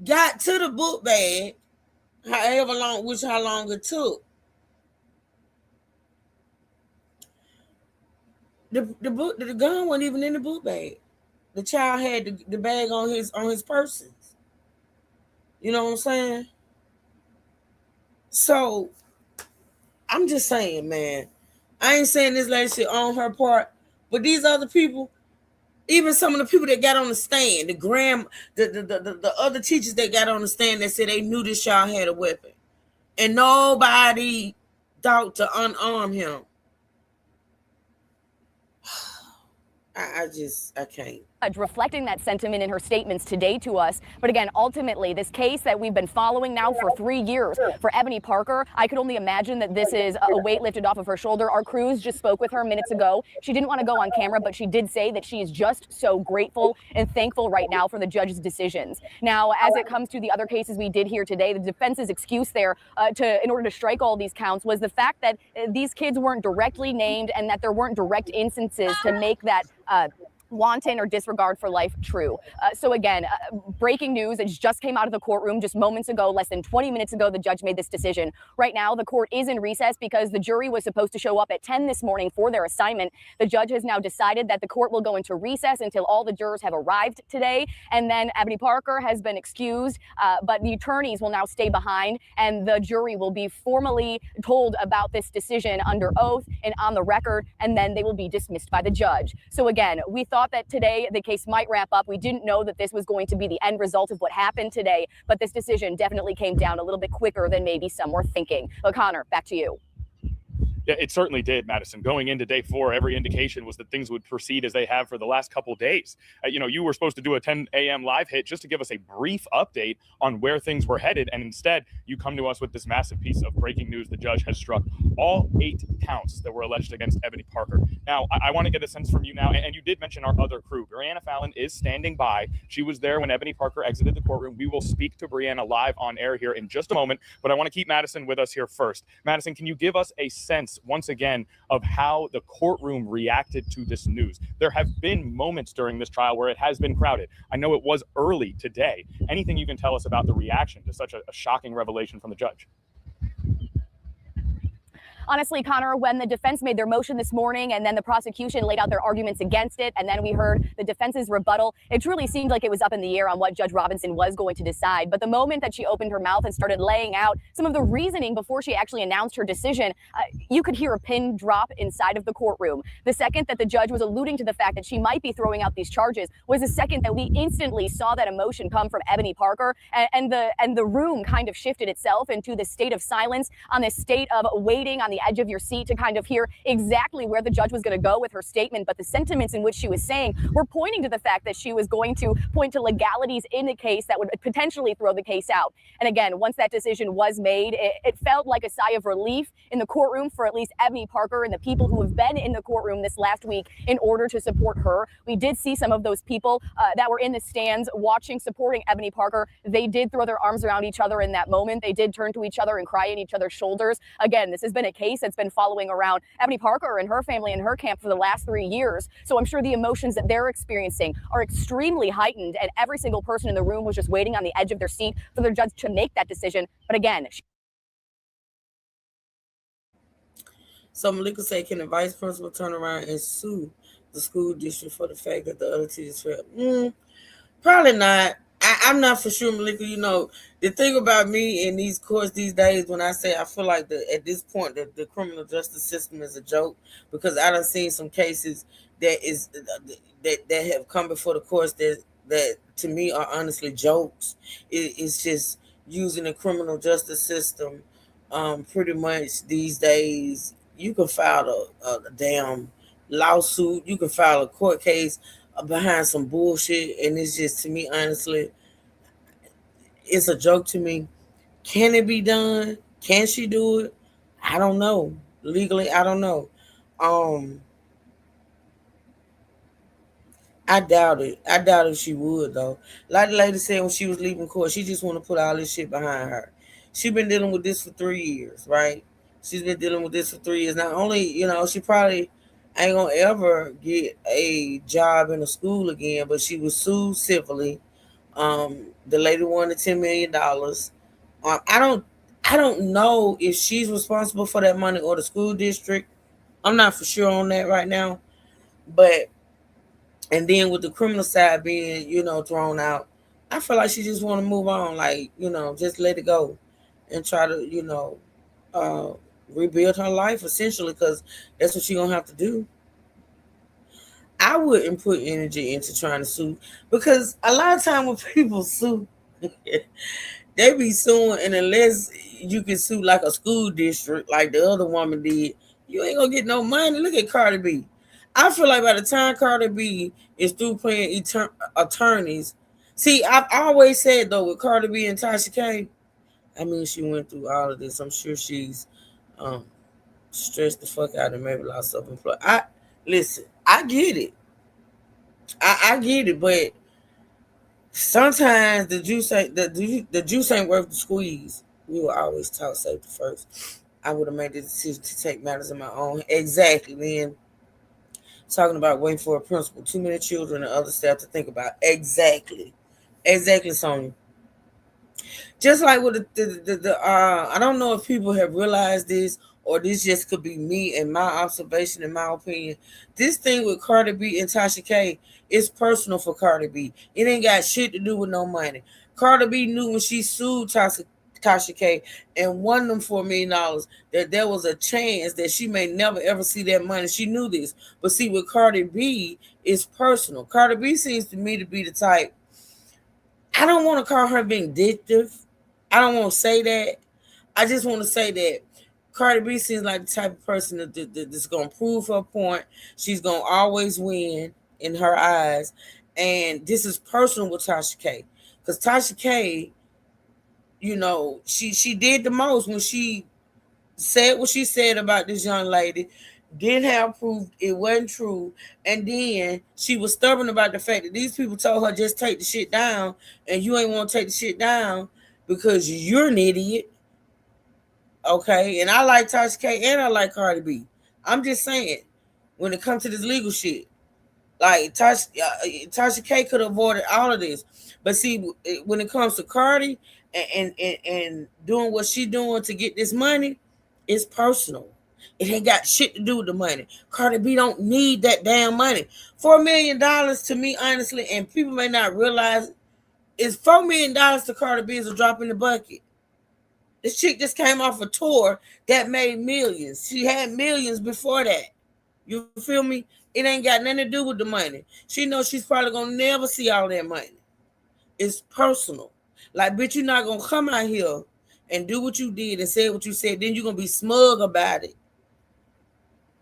got to the book bag, how long it took, the gun wasn't even in the book bag. The child had the bag on his persons. You know what I'm saying? So I'm just saying, man. I ain't saying this lady shit on her part, but these other people, even some of the people that got on the stand, the other teachers that got on the stand that said they knew this child had a weapon, and nobody thought to unarm him. I can't. Reflecting that sentiment in her statements today to us. But again, ultimately, this case that we've been following now for 3 years for Ebony Parker, I could only imagine that this is a weight lifted off of her shoulder. Our crews just spoke with her minutes ago. She didn't want to go on camera, but she did say that she is just so grateful and thankful right now for the judge's decisions. Now, as it comes to the other cases we did here today, the defense's excuse there in order to strike all these counts was the fact that these kids weren't directly named and that there weren't direct instances to make that wanton or disregard for life true. So again, breaking news. It just came out of the courtroom just moments ago, less than 20 minutes ago, the judge made this decision. Right now, the court is in recess because the jury was supposed to show up at 10 this morning for their assignment. The judge has now decided that the court will go into recess until all the jurors have arrived today. And then Ebony Parker has been excused, but the attorneys will now stay behind and the jury will be formally told about this decision under oath and on the record, and then they will be dismissed by the judge. So again, we thought that today the case might wrap up. We didn't know that this was going to be the end result of what happened today, but this decision definitely came down a little bit quicker than maybe some were thinking. Connor, back to you. Yeah, it certainly did, Madison. Going into day 4, every indication was that things would proceed as they have for the last couple days. You were supposed to do a 10 a.m. live hit just to give us a brief update on where things were headed. And instead, you come to us with this massive piece of breaking news. The judge has struck all 8 counts that were alleged against Ebony Parker. Now, I want to get a sense from you now, and you did mention our other crew. Brianna Fallon is standing by. She was there when Ebony Parker exited the courtroom. We will speak to Brianna live on air here in just a moment, but I want to keep Madison with us here first. Madison, can you give us a sense once again of how the courtroom reacted to this news? There have been moments during this trial where it has been crowded. I know it was early today. Anything you can tell us about the reaction to such a shocking revelation from the judge? Honestly, Connor, when the defense made their motion this morning and then the prosecution laid out their arguments against it, and then we heard the defense's rebuttal, it truly seemed like it was up in the air on what Judge Robinson was going to decide. But the moment that she opened her mouth and started laying out some of the reasoning before she actually announced her decision, you could hear a pin drop inside of the courtroom. The second that the judge was alluding to the fact that she might be throwing out these charges was the second that we instantly saw that emotion come from Ebony Parker, and the room kind of shifted itself into this state of silence, on this state of waiting on the the edge of your seat to kind of hear exactly where the judge was going to go with her statement. But the sentiments in which she was saying were pointing to the fact that she was going to point to legalities in the case that would potentially throw the case out. And again, once that decision was made, it felt like a sigh of relief in the courtroom for at least Ebony Parker and the people who have been in the courtroom this last week in order to support her. We did see some of those people that were in the stands watching, supporting Ebony Parker. They did throw their arms around each other in that moment. They did turn to each other and cry in each other's shoulders. Again, this has been a case that's been following around Ebony Parker and her family and her camp for the last 3 years. So I'm sure the emotions that they're experiencing are extremely heightened, and every single person in the room was just waiting on the edge of their seat for their judge to make that decision. But again, So Malika said, can the vice principal turn around and sue the school district for the fact that the other teachers failed? Probably not. I'm not for sure, Malika. You know, the thing about me in these courts these days, when I say I feel like at this point the criminal justice system is a joke, because I done seen some cases that have come before the courts that to me are honestly jokes. It's just using the criminal justice system pretty much these days. You can file a damn lawsuit. You can file a court case behind some bullshit. And it's just, to me, honestly, it's a joke to me. Can it be done? Can she do it? I don't know. Legally, I don't know. I doubt it. I doubt if she would, though. Like the lady said when she was leaving court, she just want to put all this shit behind her. She's been dealing with this for 3 years, right? She's been dealing with this for 3 years. Not only, you know, she probably ain't gonna ever get a job in a school again, but she was sued civilly. The lady wanted $10 million. I don't know if she's responsible for that money or the school district. I'm not for sure on that right now. But, and then with the criminal side being, you know, thrown out, I feel like she just want to move on, like, you know, just let it go and try to, you know, rebuild her life essentially, because that's what she's gonna have to do. I wouldn't put energy into trying to sue, because a lot of time when people sue, they be suing, and unless you can sue like a school district like the other woman did, you ain't gonna get no money. Look at Cardi B. I feel like by the time Cardi B is through paying attorneys, see, I've always said though with Cardi B and Tasha K, I mean, she went through all of this. I'm sure she's stressed the fuck out and maybe lost self-employment. I get it. I get it, but sometimes the juice ain't worth the squeeze. We will always talk safety first. I would have made the decision to take matters in my own. Exactly, man. Talking about waiting for a principal, too many children and other staff to think about. Exactly, Sonia. Just like with I don't know if people have realized this, or this just could be me and my observation, in my opinion. This thing with Cardi B and Tasha K is personal for Cardi B. It ain't got shit to do with no money. Cardi B knew when she sued Tasha K and won them $4 million that there was a chance that she may never ever see that money. She knew this. But see, with Cardi B, it's personal. Cardi B seems to me to be the type, I don't want to call her vindictive. I don't want to say that. I just want to say that Cardi B seems like the type of person that's going to prove her point. She's going to always win in her eyes. And this is personal with Tasha K. Because Tasha K, you know, she did the most when she said what she said about this young lady, didn't have proof, it wasn't true, and then she was stubborn about the fact that these people told her just take the shit down, and you ain't want to take the shit down because you're an idiot. Okay, and I like Tasha K and I like Cardi B. I'm just saying, when it comes to this legal shit, like Tasha K could have avoided all of this, but see, when it comes to Cardi and doing what she doing to get this money, it's personal. It ain't got shit to do with the money. Cardi B don't need that damn money. $4 million to me, honestly, and people may not realize, is $4 million to Cardi B is a drop in the bucket. This chick just came off a tour that made millions. She had millions before that. You feel me? It ain't got nothing to do with the money. She knows she's probably gonna never see all that money. It's personal. Like, bitch, you're not gonna come out here and do what you did and say what you said. Then you're gonna be smug about it.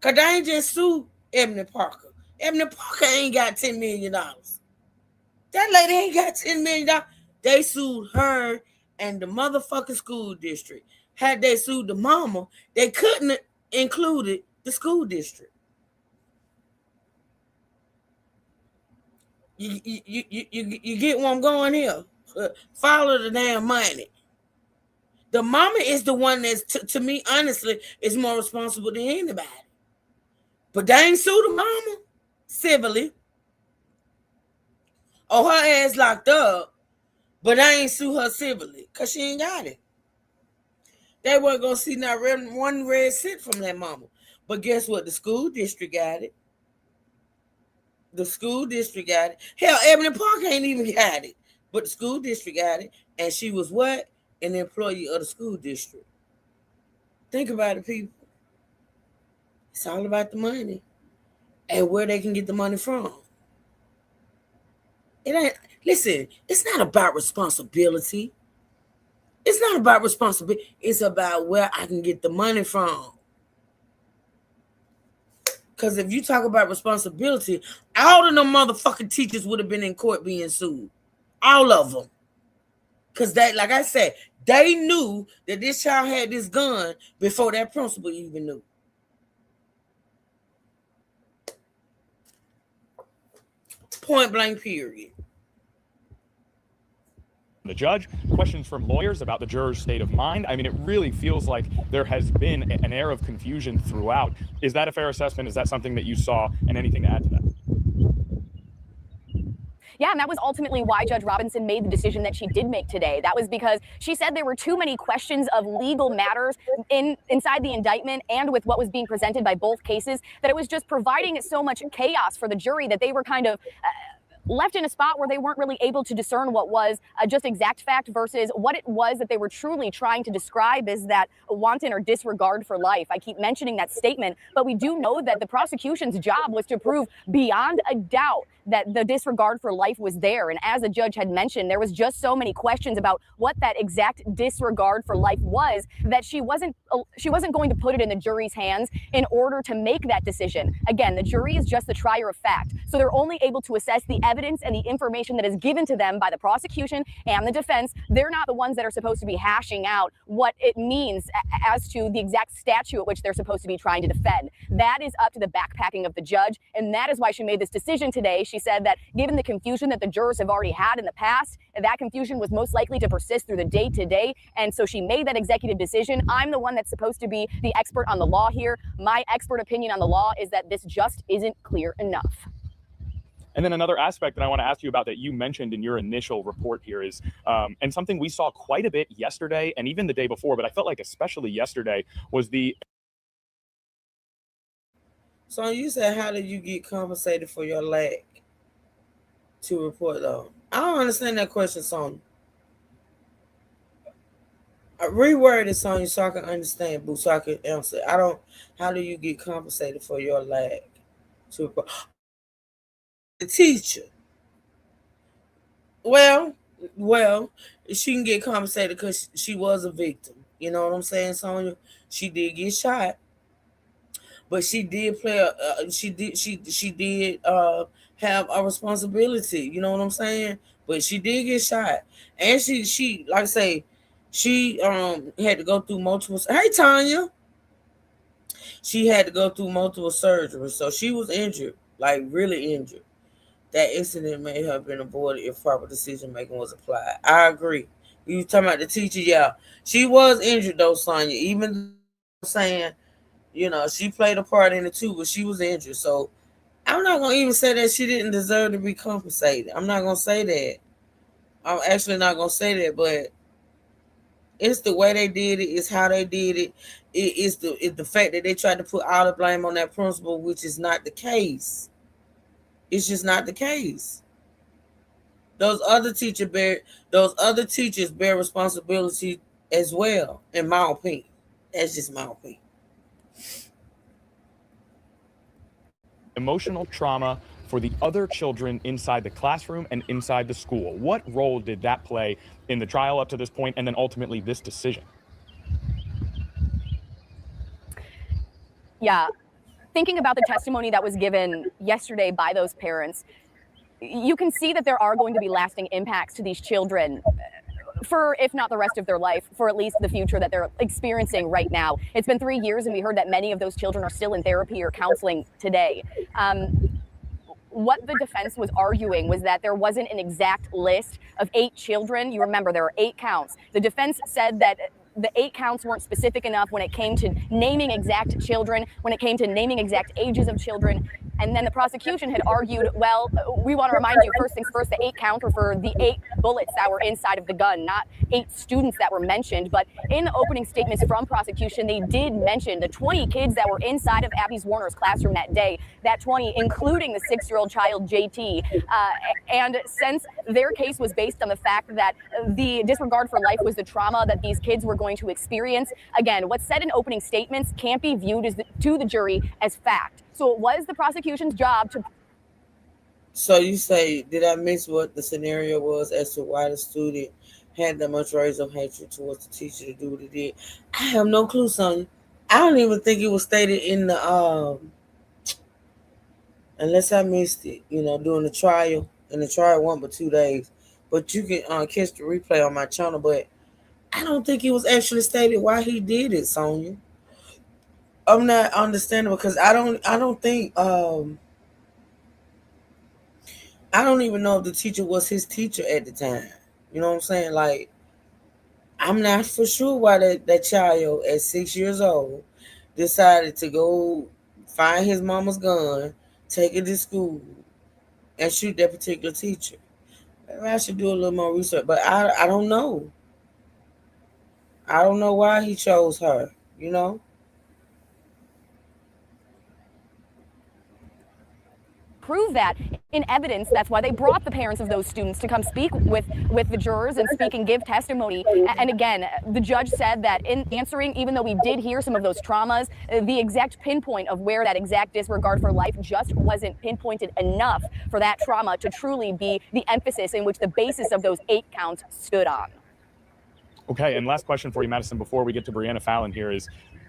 Because they ain't just sued Ebony Parker. Ebony Parker ain't got $10 million. That lady ain't got $10 million. They sued her and the motherfucking school district. Had they sued the mama, they couldn't have included the school district. You get where I'm going here? Follow the damn money. The mama is the one that's, to me, honestly, is more responsible than anybody. But they ain't sued the mama civilly. Or her ass locked up, but they ain't sue her civilly because she ain't got it. They weren't going to see not one red cent from that mama. But guess what? The school district got it. The school district got it. Hell, Ebony Parker ain't even got it. But the school district got it. And she was what? An employee of the school district. Think about it, people. It's all about the money and where they can get the money from. It ain't, listen, it's not about responsibility. It's not about responsibility. It's about where I can get the money from. Because if you talk about responsibility, all of them motherfucking teachers would have been in court being sued. All of them. Because they, like I said, they knew that this child had this gun before that principal even knew. Point blank, period. The judge, questions from lawyers about the juror's state of mind. I mean, it really feels like there has been an air of confusion throughout. Is that a fair assessment? Is that something that you saw, and anything to add to that? Yeah, and that was ultimately why Judge Robinson made the decision that she did make today. That was because she said there were too many questions of legal matters inside the indictment and with what was being presented by both cases, that it was just providing so much chaos for the jury that they were kind of left in a spot where they weren't really able to discern what was just exact fact versus what it was that they were truly trying to describe as that wanton or disregard for life. I keep mentioning that statement, but we do know that the prosecution's job was to prove beyond a doubt that the disregard for life was there. And as the judge had mentioned, there was just so many questions about what that exact disregard for life was that she wasn't going to put it in the jury's hands in order to make that decision. Again, the jury is just the trier of fact. So they're only able to assess the evidence and the information that is given to them by the prosecution and the defense. They're not the ones that are supposed to be hashing out what it means as to the exact statute at which they're supposed to be trying to defend. That is up to the backpacking of the judge. And that is why she made this decision today. She said that given the confusion that the jurors have already had in the past, that confusion was most likely to persist through the day to day. And so she made that executive decision. I'm the one that's supposed to be the expert on the law here. My expert opinion on the law is that this just isn't clear enough. And then another aspect that I want to ask you about that you mentioned in your initial report here is, and something we saw quite a bit yesterday and even the day before, but I felt like especially yesterday, was the... So you said, how did you get compensated for your lag to report though? I don't understand that question, Sonya. Reword it, Sonya, so I can understand, boo, so I can answer. How do you get compensated for your lag to report? The teacher. Well, she can get compensated because she was a victim. You know what I'm saying, Sonya? She did get shot, but she did play. She did have a responsibility. You know what I'm saying? But she did get shot, and she like I say, she had to go through multiple. Hey, Tanya. She had to go through multiple surgeries, so she was injured, like really injured. That incident may have been avoided if proper decision making was applied. I agree. You talking about the teacher? Yeah, she was injured though, Sonya. Even saying, you know, she played a part in it too, but she was injured. So I'm not gonna even say that she didn't deserve to be compensated. I'm not gonna say that. I'm actually not gonna say that, but it's the way they did it. It's how they did it. It's the fact that they tried to put all the blame on that principal, which is not the case. It's just not the case. Those other teachers bear responsibility as well, in my opinion. That's just my opinion. Emotional trauma for the other children inside the classroom and inside the school. What role did that play in the trial up to this point, and then ultimately this decision? Yeah. thinking about the testimony that was given yesterday by those parents, you can see that there are going to be lasting impacts to these children for, if not the rest of their life, for at least the future that they're experiencing right now. It's been 3 years, and we heard that many of those children are still in therapy or counseling today. What the defense was arguing was that there wasn't an exact list of 8 children. You remember, there are 8 counts. The defense said that the 8 counts weren't specific enough when it came to naming exact children, when it came to naming exact ages of children. And then the prosecution had argued, well, we want to remind you, first things first, the 8 count were for the 8 bullets that were inside of the gun, not 8 students that were mentioned. But in the opening statements from prosecution, they did mention the 20 kids that were inside of Abby Warner's classroom that day, that 20, including the 6-year-old child, JT. And since their case was based on the fact that the disregard for life was the trauma that these kids were going to experience, again, what's said in opening statements can't be viewed as to the jury as fact. So it was the prosecution's job to. So you say, did I miss what the scenario was as to why the student had that much rise of hatred towards the teacher to do what he did? I have no clue, Sonya. I don't even think it was stated in the unless I missed it, during the trial. And the trial went but 2 days. But you can catch the replay on my channel. But I don't think it was actually stated why he did it, Sonya. I'm not understanding because I don't think I don't even know if the teacher was his teacher at the time. You know what I'm saying? Like, I'm not for sure why that child at 6 years old decided to go find his mama's gun, take it to school, and shoot that particular teacher. Maybe I should do a little more research, but I don't know. I don't know why he chose her, prove that in evidence. That's why they brought the parents of those students to come speak with the jurors and speak and give testimony. And again, the judge said that in answering, even though we did hear some of those traumas, the exact pinpoint of where that exact disregard for life just wasn't pinpointed enough for that trauma to truly be the emphasis in which the basis of those 8 counts stood on. Okay, and last question for you, Madison, before we get to Brianna Fallon here is,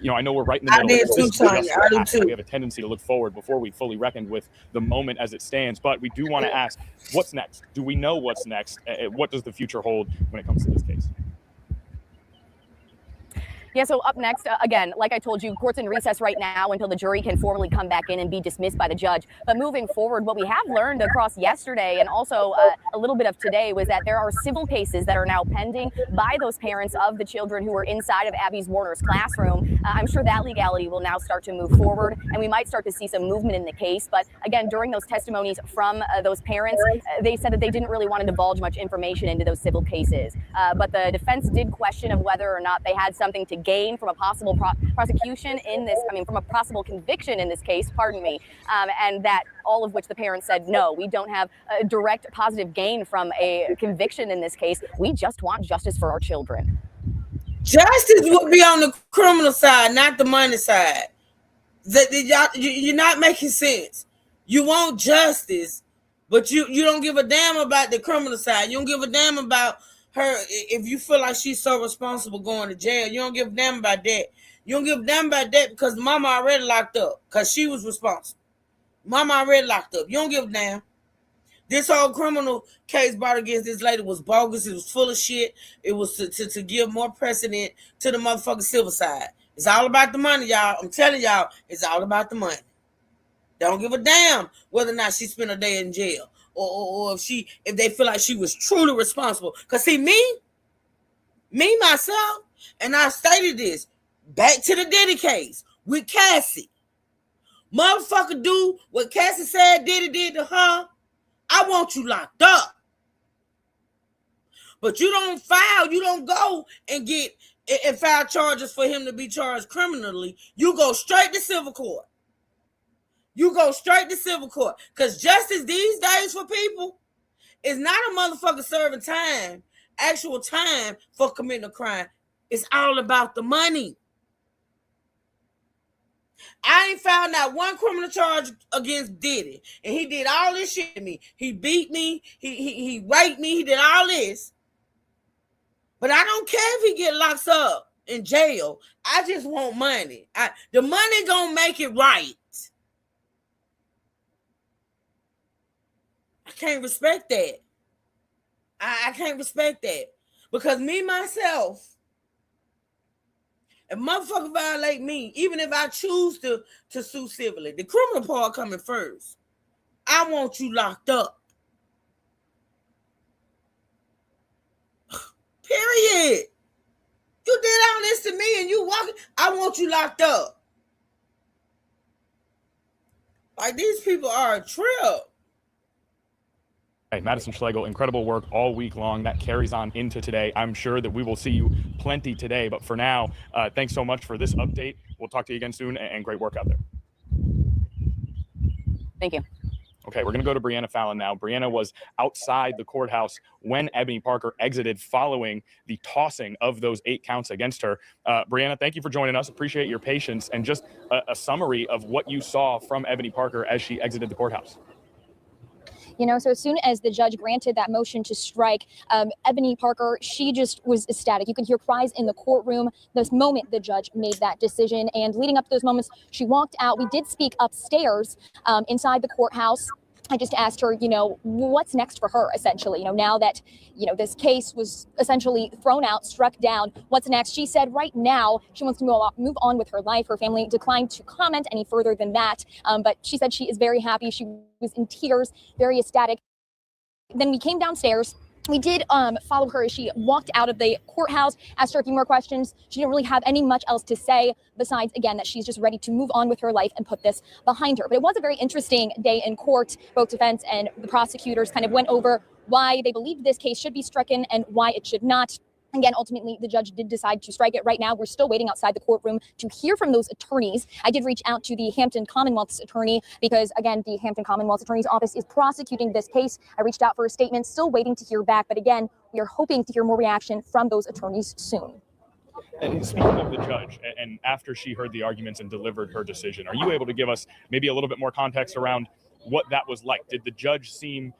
I know we're right in the middle I did of this. too, Tanya. I did too. We have a tendency to look forward before we fully reckon with the moment as it stands. But we do want to ask, what's next? Do we know what's next? What does the future hold when it comes to this case? Yeah, so up next, again, like I told you, court's in recess right now until the jury can formally come back in and be dismissed by the judge. But moving forward, what we have learned across yesterday and also a little bit of today was that there are civil cases that are now pending by those parents of the children who were inside of Abby Warner's classroom. I'm sure that legality will now start to move forward, and we might start to see some movement in the case. But again, during those testimonies from those parents, they said that they didn't really want to divulge much information into those civil cases. But the defense did question of whether or not they had something to gain from a possible prosecution in this, from a possible conviction in this case, and that all of which the parents said, no, we don't have a direct positive gain from a conviction in this case. We just want justice for our children. Justice would be on the criminal side, not the money side. You're not making sense. You want justice, but you don't give a damn about the criminal side. You don't give a damn about her. If you feel like she's so responsible going to jail, you don't give a damn about that. You don't give a damn about that because mama already locked up because she was responsible. Mama already locked up. You don't give a damn. This whole criminal case brought against this lady was bogus. It was full of shit. It was to give more precedent to the motherfucking civil side. It's all about the money, y'all. I'm telling y'all, it's all about the money. Don't give a damn whether or not she spent a day in jail. Or if they feel like she was truly responsible. Because see, me, myself, and I stated this, back to the Diddy case with Cassie. Motherfucker do what Cassie said Diddy did to her, I want you locked up. But you don't go and file charges for him to be charged criminally. You go straight to civil court. Because justice these days for people is not a motherfucker serving time, actual time for committing a crime. It's all about the money. I ain't found out one criminal charge against Diddy. And he did all this shit to me. He beat me. He raped me. He did all this. But I don't care if he get locked up in jail. I just want money. The money gonna make it right. I can't respect that. I can't respect that. Because me, myself, if motherfucker violate me, even if I choose to sue civilly, the criminal part coming first. I want you locked up. Period. You did all this to me and you walking. I want you locked up. Like, these people are a trip. Hey, Madison Schlegel, incredible work all week long. That carries on into today. I'm sure that we will see you plenty today. But for now, thanks so much for this update. We'll talk to you again soon, and great work out there. Thank you. Okay, we're going to go to Brianna Fallon now. Brianna was outside the courthouse when Ebony Parker exited following the tossing of those 8 counts against her. Brianna, thank you for joining us. Appreciate your patience and just a summary of what you saw from Ebony Parker as she exited the courthouse. You know, so as soon as the judge granted that motion to strike, Ebony Parker, she just was ecstatic. You can hear cries in the courtroom this moment the judge made that decision. And leading up to those moments, she walked out. We did speak upstairs inside the courthouse. I just asked her, you know, what's next for her, essentially, you know, now that, you know, this case was essentially thrown out, struck down, what's next? She said right now she wants to move on with her life. Her family declined to comment any further than that. But she said she is very happy. She was in tears, very ecstatic. Then we came downstairs. We did follow her as she walked out of the courthouse, asked her a few more questions. She didn't really have any much else to say besides, again, that she's just ready to move on with her life and put this behind her. But it was a very interesting day in court. Both defense and the prosecutors kind of went over why they believed this case should be stricken and why it should not. Again, ultimately, the judge did decide to strike it. Right now, we're still waiting outside the courtroom to hear from those attorneys. I did reach out to the Hampton Commonwealth's attorney because, again, the Hampton Commonwealth's attorney's office is prosecuting this case. I reached out for a statement, still waiting to hear back. But again, we are hoping to hear more reaction from those attorneys soon. And speaking of the judge, and after she heard the arguments and delivered her decision, are you able to give us maybe a little bit more context around what that was like? Did the judge seem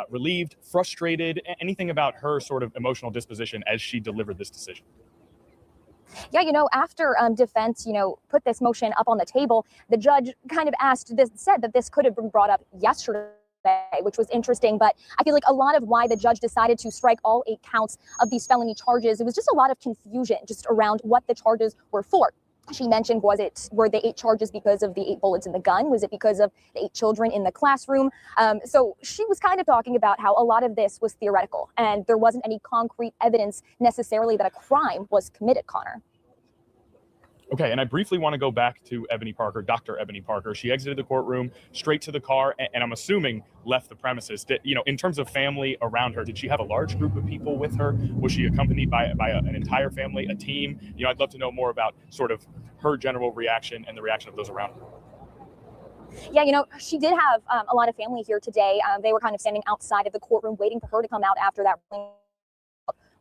relieved, frustrated, anything about her sort of emotional disposition as she delivered this decision? Yeah, you know, after defense, you know, put this motion up on the table, the judge kind of said that this could have been brought up yesterday, which was interesting. But I feel like a lot of why the judge decided to strike all 8 counts of these felony charges, it was just a lot of confusion just around what the charges were for. She mentioned, were the 8 charges because of the 8 bullets in the gun? Was it because of the 8 children in the classroom? So she was kind of talking about how a lot of this was theoretical and there wasn't any concrete evidence necessarily that a crime was committed, Connor. Okay, and I briefly want to go back to Ebony Parker, Dr. Ebony Parker. She exited the courtroom, straight to the car, and I'm assuming left the premises. You know, in terms of family around her, did she have a large group of people with her? Was she accompanied by an entire family, a team? You know, I'd love to know more about sort of her general reaction and the reaction of those around her. Yeah, you know, she did have a lot of family here today. They were kind of standing outside of the courtroom waiting for her to come out after that.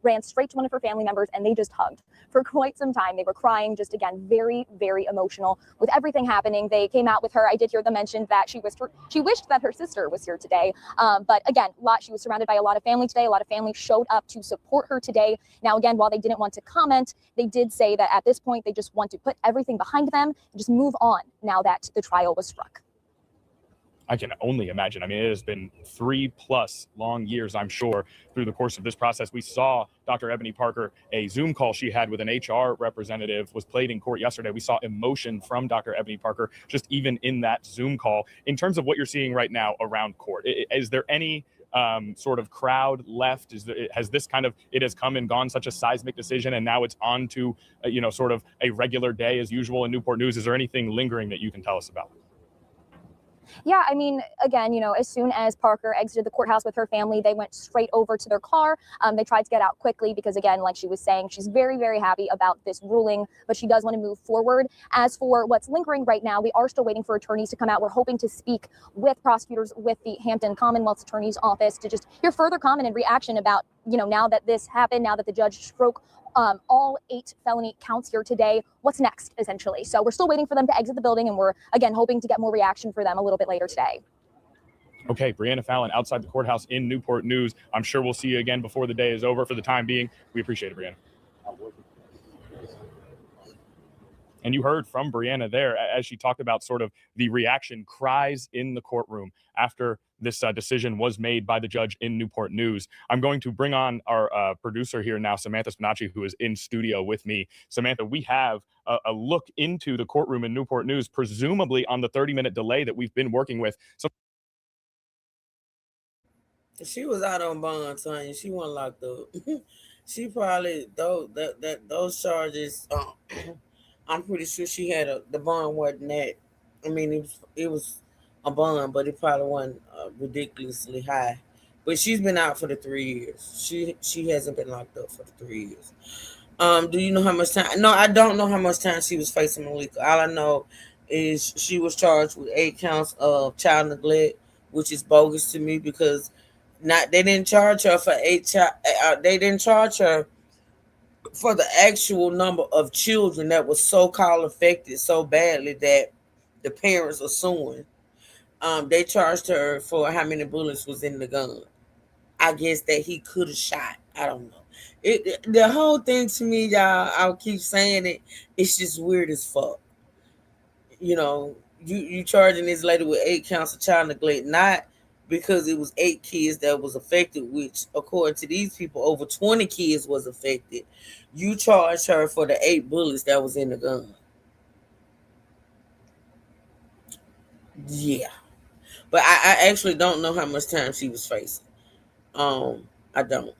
Ran straight to one of her family members and they just hugged for quite some time. They were crying, just again, very, very emotional with everything happening. They came out with her. I did hear them mention that she wished that her sister was here today. But again, she was surrounded by a lot of family today. A lot of family showed up to support her today. Now, again, while they didn't want to comment, they did say that at this point, they just want to put everything behind them and just move on now that the trial was struck. I can only imagine. I mean, it has been 3+ long years, I'm sure, through the course of this process. We saw Dr. Ebony Parker, a Zoom call she had with an HR representative was played in court yesterday. We saw emotion from Dr. Ebony Parker, just even in that Zoom call. In terms of what you're seeing right now around court, is there any sort of crowd left? Has this kind of, it has come and gone, such a seismic decision, and now it's on to, you know, sort of a regular day as usual in Newport News? Is there anything lingering that you can tell us about? Yeah, I mean, again, you know, as soon as Parker exited the courthouse with her family, they went straight over to their car. They tried to get out quickly because, again, like she was saying, she's very, very happy about this ruling, but she does want to move forward. As for what's lingering right now, we are still waiting for attorneys to come out. We're hoping to speak with prosecutors with the Hampton Commonwealth's attorney's office to just hear further comment and reaction about, you know, now that this happened, now that the judge struck all 8 felony counts here today, what's next, essentially. So we're still waiting for them to exit the building, and we're, again, hoping to get more reaction for them a little bit later today. Okay, Brianna Fallon outside the courthouse in Newport News. I'm sure we'll see you again before the day is over. For the time being, we appreciate it, Brianna. And you heard from Brianna there as she talked about sort of the reaction cries in the courtroom after this decision was made by the judge in Newport News. I'm going to bring on our producer here now, Samantha Spinacci, who is in studio with me. Samantha, we have a look into the courtroom in Newport News, presumably on the 30-minute delay that we've been working with. So she was out on bond, Tanya. She wasn't locked up. She probably those charges. I'm pretty sure she had the bond wasn't that. I mean, it was a bond, but it probably wasn't ridiculously high. But she's been out for the 3 years. She hasn't been locked up for the 3 years. Do you know how much time? No, I don't know how much time she was facing Malika. All I know is she was charged with 8 counts of child neglect, which is bogus to me because they didn't charge her for 8 they didn't charge her for the actual number of children that was so-called affected so badly that the parents are suing. They charged her for how many bullets was in the gun. I guess that he could have shot. I don't know. The whole thing to me, y'all, I'll keep saying it, it's just weird as fuck. You know, you charging this lady with 8 counts of child neglect, not because it was 8 kids that was affected, which according to these people, over 20 kids was affected. You charged her for the 8 bullets that was in the gun. Yeah. But I actually don't know how much time she was facing. I don't.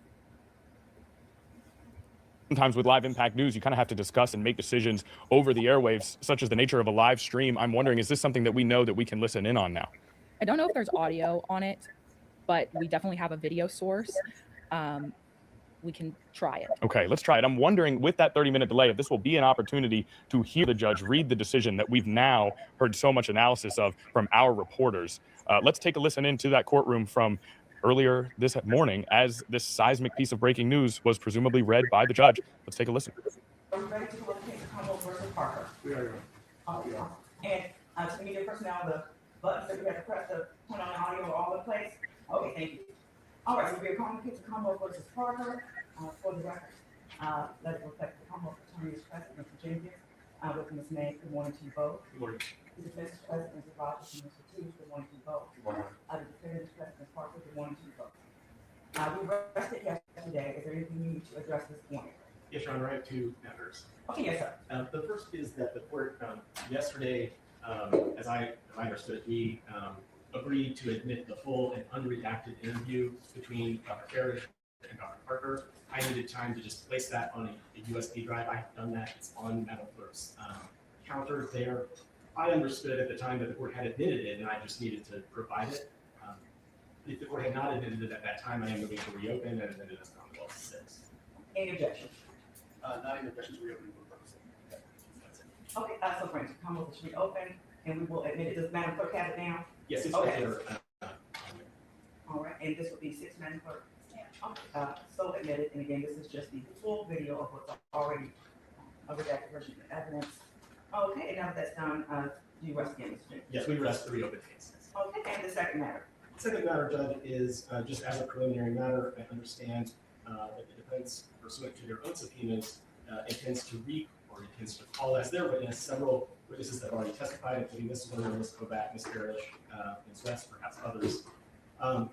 Sometimes with Live Impact News, you kind of have to discuss and make decisions over the airwaves, such as the nature of a live stream. I'm wondering, is this something that we know that we can listen in on now? I don't know if there's audio on it, but we definitely have a video source. We can try it. Okay, let's try it. I'm wondering, with that 30-minute delay, if this will be an opportunity to hear the judge read the decision that we've now heard so much analysis of from our reporters. Let's take a listen into that courtroom from earlier this morning as this seismic piece of breaking news was presumably read by the judge. Let's take a listen. Are we ready to look at Combo versus Parker? We are. And to media personnel, the buttons that we have to press to turn on the audio are all in place? Okay, thank you. All right, so we're calling the case of Combo versus Parker for the record. Let it reflect the Combo attorney is present, Mr. Jenkins, with Ms. May. Good morning to you both. Good morning. The defense is present, Mr. Rogers and Mr. Tews. Good morning to you both. Good morning. The defendant is present, Ms. Parker. Good morning to you both. We rested yesterday. Is there anything you need to address this morning? Yes, Your Honor, I have 2 matters. Okay, yes, sir. The first is that the court yesterday, as I understood it, we agreed to admit the full and unredacted interview between Dr. Parrish and Dr. Parker. I needed time to just place that on a USB drive. I have done that. It's on Metal Clerk's counter there. I understood at the time that the court had admitted it, and I just needed to provide it. If the court had not admitted it at that time, I am moving to reopen and admit it as Commonwealth 6. Any objections? Not any objections, reopening for purposes. Okay, so for instance, Commonwealth is reopened, and we will admit it. Does Madam Clerk have it now? Yes, it's okay. there. All right, and this would be 6, Madam Clerk. Okay, so admitted, and again, this is just the full video of what's already a redacted version of the evidence. Okay, and now that that's done, do you rest again, Mr. Jenkins? Yes, we rest the reopened case. Okay, and the second matter. The second matter, Judge, is just as a preliminary matter, I understand that the defense, pursuant to their own subpoenas, intends to call as their witness several witnesses that have already testified, including Ms. Lerner, Ms. Kovac, Ms. Parrish, Ms. West, perhaps others.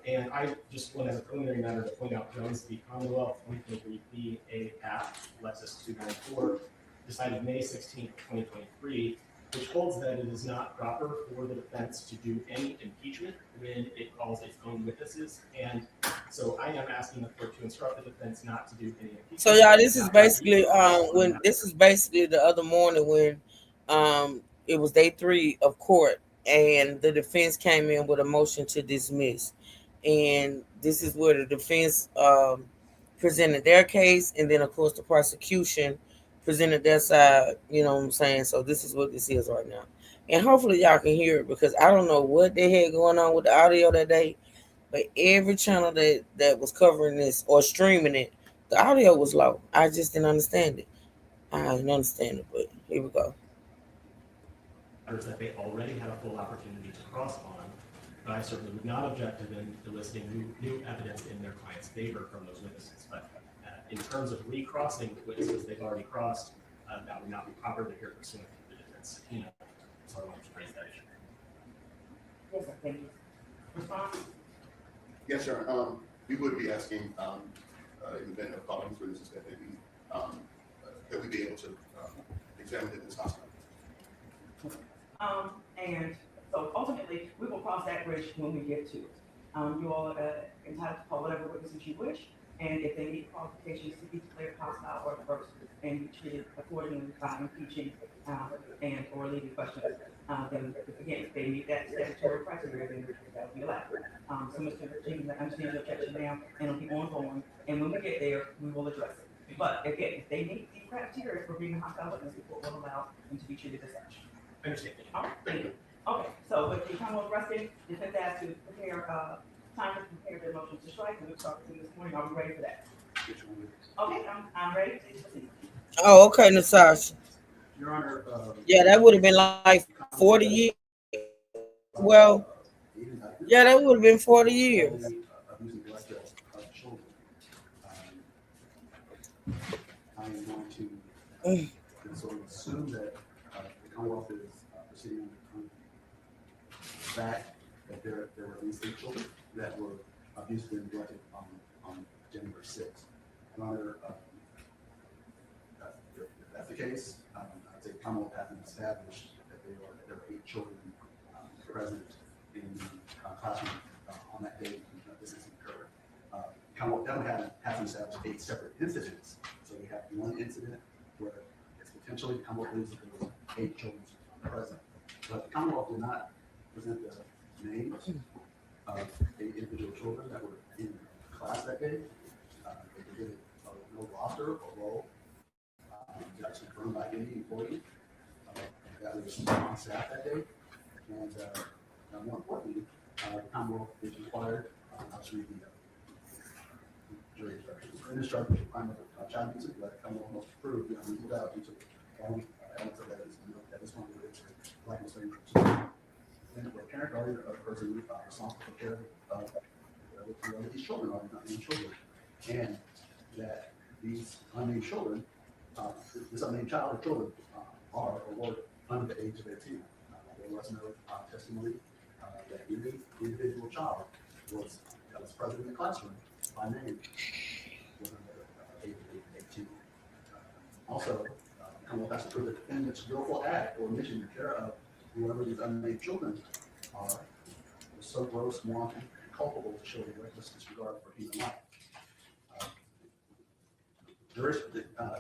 And I just want, as a preliminary matter, to point out Jones v. Commonwealth 2023 A-App, Lexus 294, decided May 16, 2023, which holds that it is not proper for the defense to do any impeachment when it calls its own witnesses. And so I am asking the court to instruct the defense not to do any impeachment. So y'all, this is basically the other morning when it was day 3 of court and the defense came in with a motion to dismiss. And this is where the defense presented their case, and then of course the prosecution presented their side, you know what I'm saying? So this is what this is right now. And hopefully y'all can hear it, because I don't know what they had going on with the audio that day, but every channel that was covering this or streaming it, the audio was low. I just didn't understand it. I didn't understand it, but here we go. That they already had a full opportunity to cross on, but I certainly would not object to them eliciting new evidence in their client's favor from those witnesses. But in terms of recrossing witnesses they've already crossed, that would not be proper to hear pursuant to subpoena. So I wanted to raise that issue. Yes, sir, thank you. Response? Yes, sir. We would be asking, in the event of problems for this, that we be able to examine it in this hospital. And so ultimately, we will cross that bridge when we get to it. You all are entitled to call whatever witnesses you wish, and if they meet qualifications to be declared hostile or adverse and be treated accordingly by impeaching and or leading questions, then again, if they meet that statutory criteria, then that will be allowed. So Mr. Jenkins, I understand your objection now, and it'll be ongoing, and when we get there, we will address it. But again, if they meet the criteria for being a hostile witness, the court will allow them to be treated as such. Understand. All right, thank you. Okay, so with the Commonwealth resting, defense asked to prepare, time to prepare their motion to strike, and we'll start with this morning. Are we ready for that? Okay, I'm ready. Please proceed. Oh, okay, Natasha. Your Honor, Yeah, that would have been like 40 years. Well, yeah, that would have been 40 years. I am going to sort of assume that the Commonwealth is proceeding on the fact that there were at least 8 children that were abused and neglected on January 6th. Your Honor, if that's the case, I'd say the Commonwealth hasn't established that there were 8 children present in the classroom on that day when this incident occurred. Commonwealth definitely hasn't established 8 separate incidents. So we have one incident where it's potentially the Commonwealth believes that there was 8 children present. But the Commonwealth did not present the names of 8 individual children that were in class that day. They did no roster or role. That's confirmed by any employee that was on staff that day. And more importantly, the Commonwealth is required to read the jury instructions. In this charge, the crime of child abuse, but the Commonwealth must prove beyond reasonable doubt due to all elements of that is at this point related to black and slave children. And the parent or the person responsible for care of these children are not named children, and that these unnamed children, this unnamed child or children are or were under the age of 18. There was no testimony that any individual child that was present in the classroom by name was under the age of 18. Also, Commonwealth has to prove the defendant's willful act or omission to care of whoever these unnamed children are was so gross, wanton, and culpable to show the reckless disregard for human life. There is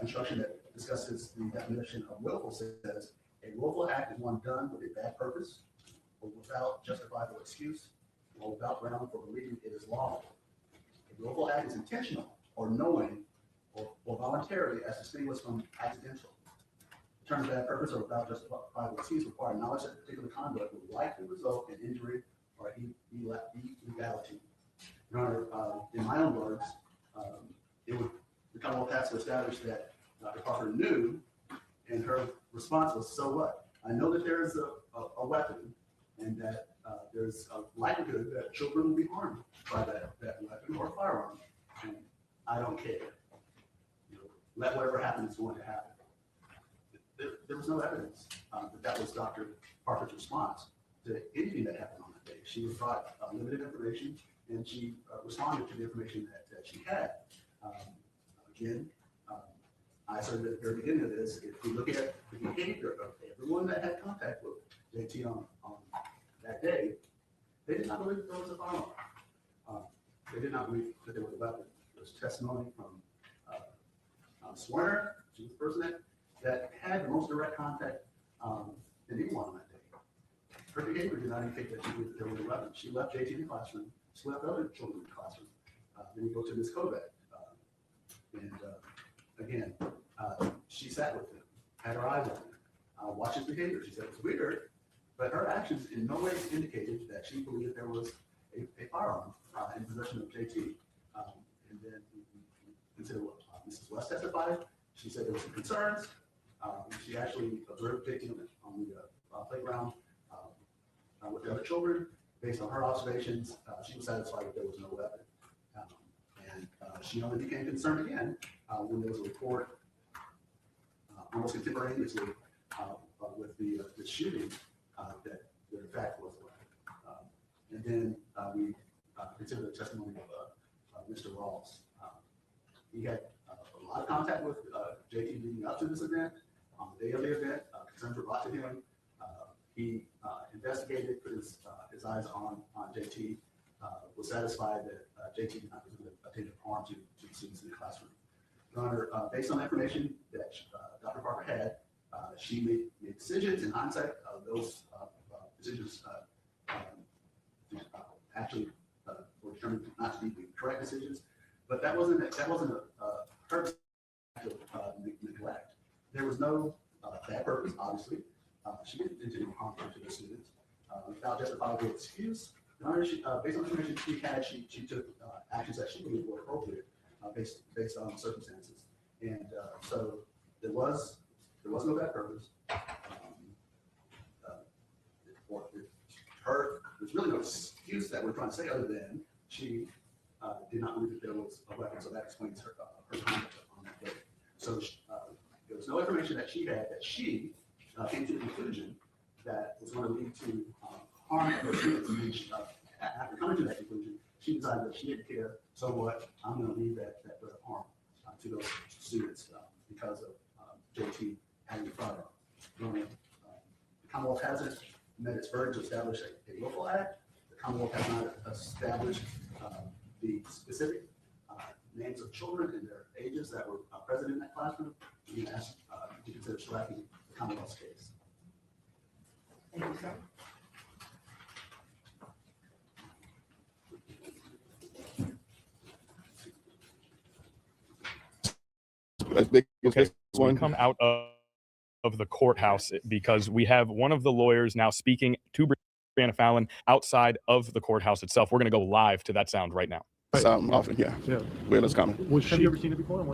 instruction that discusses the definition of willful says a willful act is one done with a bad purpose or without justifiable excuse or without ground for believing it is lawful. A willful act is intentional or knowing or voluntary as distinguished from accidental. In terms of bad purpose or without justifiable excuse require knowledge that particular conduct will likely result in injury or illegality. Your Honor, in my own words, the Commonwealth has to establish that Dr. Parker knew, and her response was, so what? I know that there is a weapon and that there's a likelihood that children will be harmed by that weapon or firearm, and I don't care. Let whatever happens is going to happen. There was no evidence that was Dr. Parker's response to anything that happened on that day. She was brought limited information, and she responded to the information that she had. Again, I said at the very beginning of this, if we look at the behavior of everyone that had contact with JT on that day, they did not believe that there was a firearm. They did not believe that there was a weapon. There was testimony from Swerner, she was the person that had the most direct contact than anyone on that day. Her behavior did not indicate that she believed that there was a weapon. She left JT in the classroom. She left other children in the classroom. Then we go to Ms. Kovac. Again, she sat with him, had her eyes on him, watched his behavior. She said it was weird, but her actions in no way indicated that she believed there was a firearm in possession of JT. And then we consider what Mrs. West testified. She said there were some concerns. She actually observed JT on the playground with the other children. Based on her observations, she was satisfied that there was no weapon. She only became concerned again when there was a report almost contemporaneously with the shooting that there in fact was a weapon. And then we considered the testimony of Mr. Rawls. He had a lot of contact with JT leading up to this event. On the day of the event, concerns were brought to him. He investigated, put his eyes on JT, was satisfied that JT did not attempt harm to the students in the classroom. Your Honor, based on the information that Dr. Parker had, she made decisions in hindsight. Those decisions actually were determined not to be the correct decisions, but that wasn't her neglect. There was no bad purpose, obviously. She didn't intend harm to the students without justifiable excuse. Your Honor, based on the information she had, she took actions that she believed were appropriate based on circumstances, and so there was no bad purpose. There's really no excuse that we're trying to say other than she did not believe that there was a weapon, so that explains her conduct on that day. So there was no information that she had that she came to the conclusion that was going to lead to harm to her students. And after coming to that conclusion, she decided that she didn't care. So what? I'm going to leave that harm to those students because of JT having a firearm. The Commonwealth hasn't met its burden to establish a willful act. The Commonwealth has not established the specific names of children and their ages that were present in that classroom. You can ask to consider striking the Commonwealth's case. Thank you, sir. Okay, so we come out of the courthouse because we have one of the lawyers now speaking to Brianna Fallon outside of the courthouse itself. We're going to go live to that sound right now. Often, yeah. Where that's common. Have you ever seen it before?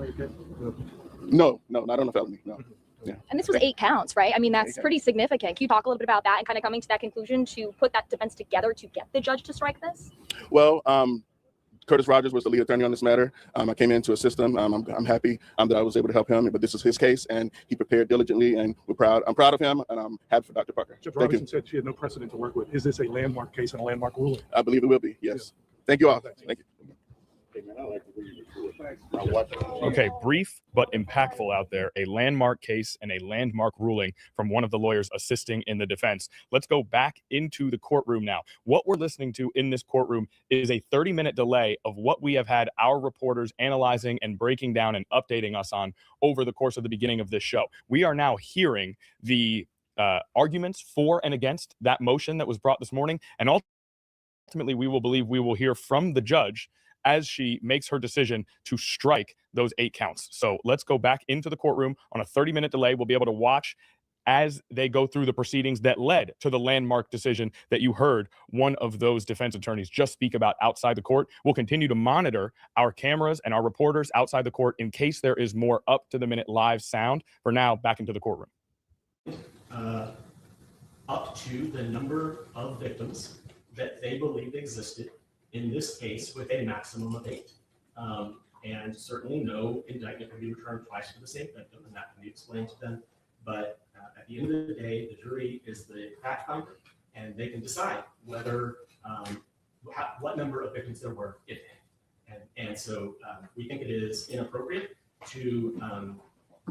No, not on a felony. No. Yeah. And this was 8 counts, right? I mean, that's pretty significant. Can you talk a little bit about that and kind of coming to that conclusion to put that defense together to get the judge to strike this? Well, Curtis Rogers was the lead attorney on this matter. I came in to assist him. I'm happy that I was able to help him, but this is his case, and he prepared diligently, and we're proud. I'm proud of him, and I'm happy for Dr. Parker. Judge Robinson said she had no precedent to work with. Is this a landmark case and a landmark ruling? I believe it will be. Yes. Thank you all. Thank you. Okay, brief but impactful out there. A landmark case and a landmark ruling from one of the lawyers assisting in the defense. Let's go back into the courtroom now. What we're listening to in this courtroom is a 30-minute delay of what we have had our reporters analyzing and breaking down and updating us on over the course of the beginning of this show. We are now hearing the arguments for and against that motion that was brought this morning, and ultimately we will hear from the judge as she makes her decision to strike those 8 counts. So let's go back into the courtroom on a 30-minute delay. We'll be able to watch as they go through the proceedings that led to the landmark decision that you heard one of those defense attorneys just speak about outside the court. We'll continue to monitor our cameras and our reporters outside the court in case there is more up-to-the-minute live sound. For now, back into the courtroom. Up to the number of victims that they believed existed in this case with a maximum of 8. And certainly no indictment can be returned twice for the same victim, and that can be explained to them. But at the end of the day, the jury is the fact finder, and they can decide whether what number of victims there were, if any. And so we think it is inappropriate to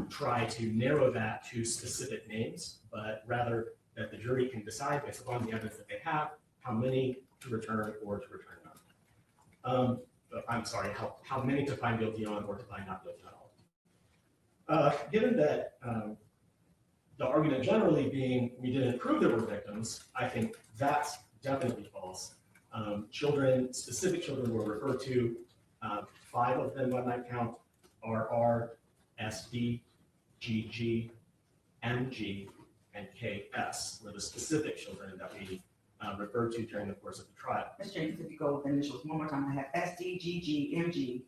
try to narrow that to specific names, but rather that the jury can decide based upon the evidence that they have how many to return or to return none. I'm sorry, how many to find guilty on or to find not guilty on all. Given that the argument generally being we didn't prove there were victims, I think that's definitely false. Specific children were referred to. 5 of them by my count are R, SD, GG, MG, and KS were the specific children that we referred to during the course of the trial. Ms. Jenkins, if you go with initials one more time, I have SD, GG, MG,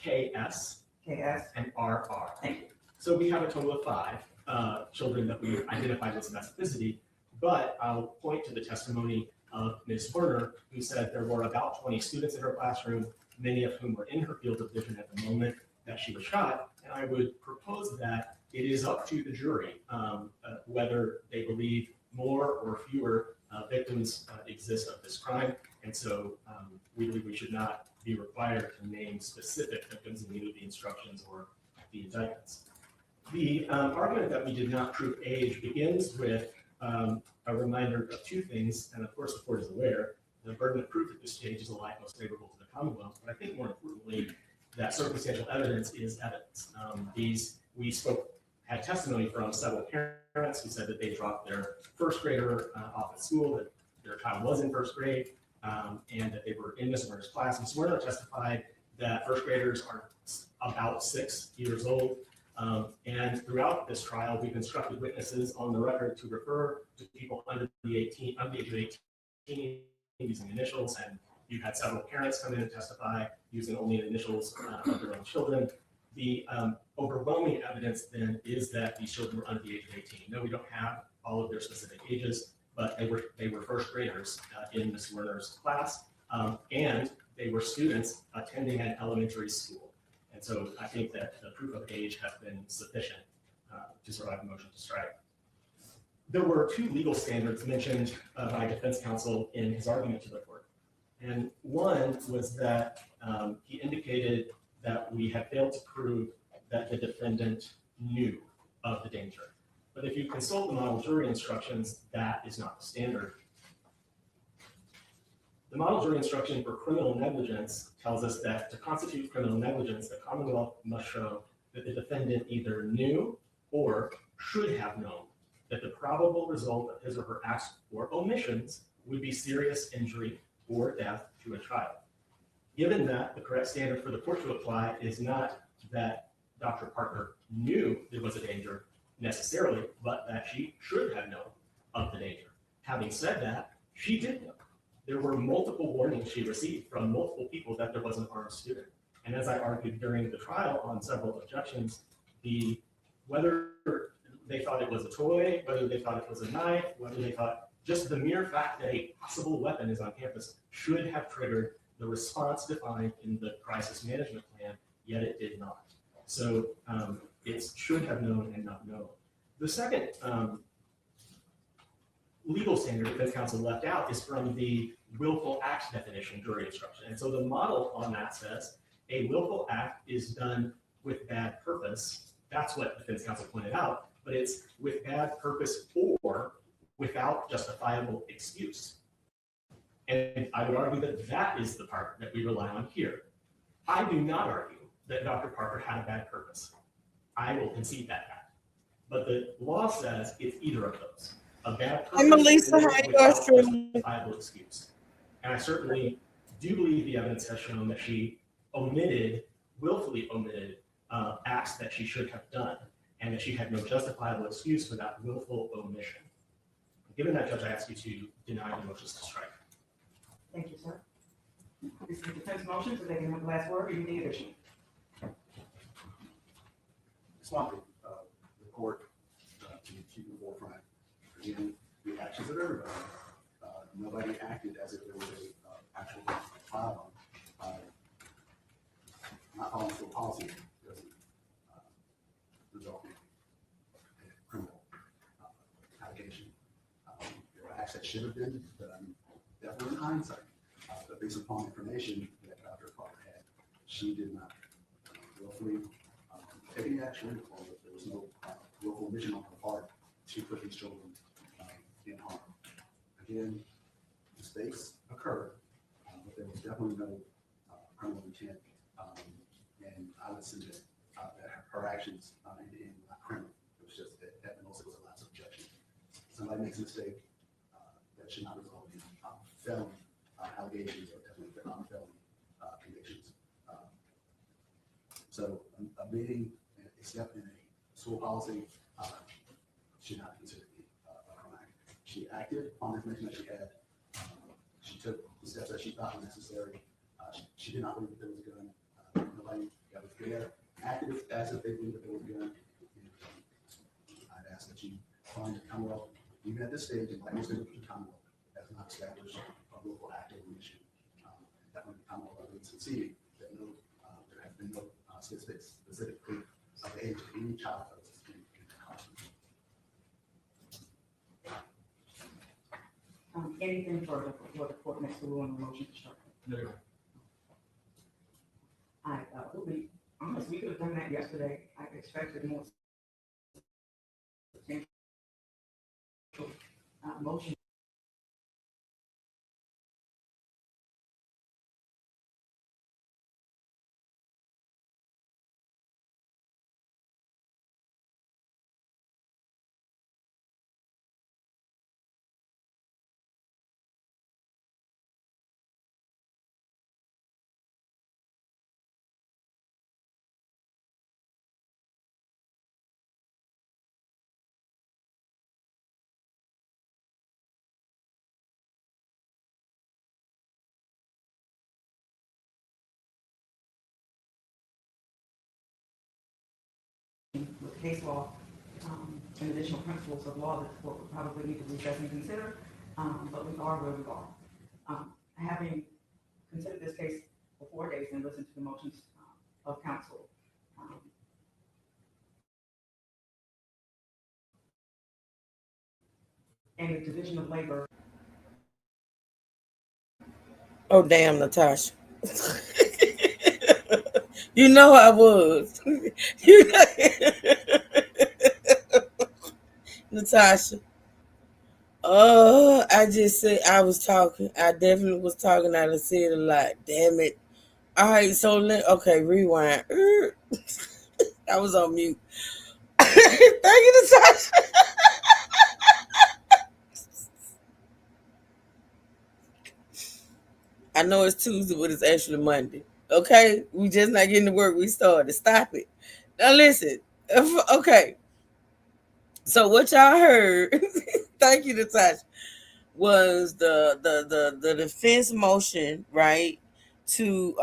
KS, and RR. Thank you. So we have a total of 5 children that we identified with specificity, but I'll point to the testimony of Ms. Horner, who said there were about 20 students in her classroom, many of whom were in her field of vision at the moment that she was shot. And I would propose that it is up to the jury whether they believe more or fewer victims exist of this crime. And so we believe we should not be required to name specific victims in either the instructions or the indictments. The argument that we did not prove age begins with a reminder of two things. And of course, the court is aware the burden of proof at this stage is the light most favorable to the Commonwealth. But I think more importantly, that circumstantial evidence is evidence. Had testimony from several parents who said that they dropped their first grader off at school, that their child was in first grade, and that they were in Ms. Werner's class. Ms. Werner testified that first graders are about 6 years old. And throughout this trial, we've instructed witnesses on the record to refer to people under the age of 18 using initials. And you've had several parents come in and testify using only the initials of their own children. The overwhelming evidence then is that these children were under the age of 18. No, we don't have all of their specific ages, but they were first graders in Ms. Werner's class, and they were students attending an elementary school. And so I think that the proof of age has been sufficient to survive a motion to strike. There were two legal standards mentioned by defense counsel in his argument to the court. And one was that he indicated that we had failed to prove that the defendant knew of the danger. But if you consult the model jury instructions, that is not the standard. The model jury instruction for criminal negligence tells us that to constitute criminal negligence, the Commonwealth must show that the defendant either knew or should have known that the probable result of his or her acts or omissions would be serious injury or death to a child. Given that the correct standard for the court to apply is not that Dr. Parker knew there was a danger necessarily, but that she should have known of the danger. Having said that, she did know. There were multiple warnings she received from multiple people that there was an armed student. And as I argued during the trial on several objections, whether they thought it was a toy, whether they thought it was a knife, whether they thought just the mere fact that a possible weapon is on campus should have triggered the response defined in the crisis management plan, yet it did not. So it should have known and not known. The second legal standard defense counsel left out is from the willful act definition jury instruction. And so the model on that says a willful act is done with bad purpose. That's what defense counsel pointed out, but it's with bad purpose or without justifiable excuse. And I would argue that that is the part that we rely on here. I do not argue that Dr. Parker had a bad purpose. I will concede that fact. But the law says it's either of those. A bad purpose or without justifiable excuse. And I certainly do believe the evidence has shown that she willfully omitted acts that she should have done, and that she had no justifiable excuse for that willful omission. Given that, Judge, I ask you to deny the motions to strike. Thank you, sir. This is the defense motion, so they can have the last word, or you need addition. Swampy, the court to keep the forefront. Again, the actions of everybody. Nobody acted as if there was a actual file on. Not following school policy doesn't result in a criminal allegation. There are acts that should have been, but I'm definitely in hindsight, but based upon information that Dr. Parker had, she did not willfully take any action, or that there was no willful omission on her part to put these children in harm. Again, mistakes occurred, but there was definitely no criminal intent, and I would submit that her actions in the end were not criminal. It was just at the most it was a lapse of judgment. Somebody makes a mistake that should not result in felony allegations or definitely felony convictions. So omitting a step in a school policy should not be considered a crime. She acted on the information that she had. She took the steps that she thought were necessary. She did not believe that there was a gun. Nobody that was there acted as if they believed that there was a gun. I'd ask that you find the Commonwealth, even at this stage, and like most of the Commonwealth, has not established a local active omission. That when the Commonwealth is succeeding, that there has been no specific proof of the age of any child that was suspended. Anything further before the court makes the rule on the motion to strike? No, Your Honor. I will be honest, we could have done that yesterday. I expected more substantial motion. With case law and additional principles of law that the court would probably need to recess and consider, but we are where we are. Having considered this case for 4 days and listened to the motions of counsel, and the division of labor. Oh, damn, Natasha. You know I was. You know. Natasha. Oh, I just said I was talking. I definitely was talking. I done said a lot. Damn it. All right, so okay, rewind. I was on mute. Thank you, Natasha. I know it's Tuesday, but it's actually Monday. Okay, we just not getting to work. We started. Stop it. Now listen. Okay. So what y'all heard? Thank you, Natasha. Was the defense motion, right, to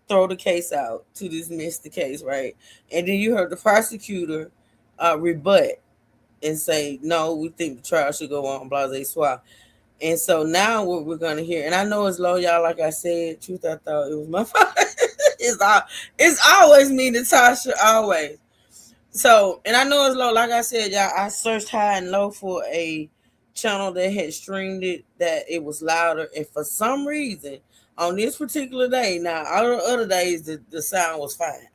throw the case out, to dismiss the case, right? And then you heard the prosecutor rebut and say, no, we think the trial should go on, blase soir. And so now what we're gonna hear, and I know it's low, y'all. Like I said, truth, I thought it was my fault. It's always me, Natasha, always. So, and I know it's low. Like I said, y'all, I searched high and low for a channel that had streamed it, that it was louder. And for some reason, on this particular day, now all the other days the sound was fine,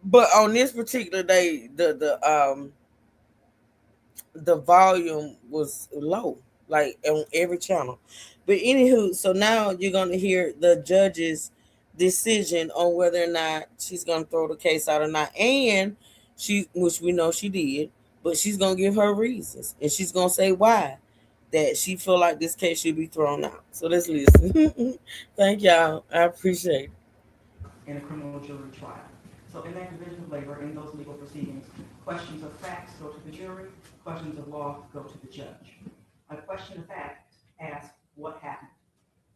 but on this particular day, the volume was low, like on every channel. But anywho, so now you're gonna hear the judge's decision on whether or not she's gonna throw the case out or not, and which we know she did, but she's gonna give her reasons, and she's gonna say why that she feel like this case should be thrown out. So let's listen. Thank y'all. I appreciate it. In a criminal jury trial. So in that division of labor, in those legal proceedings, questions of facts go to the jury, questions of law go to the judge. A question of fact asks what happened,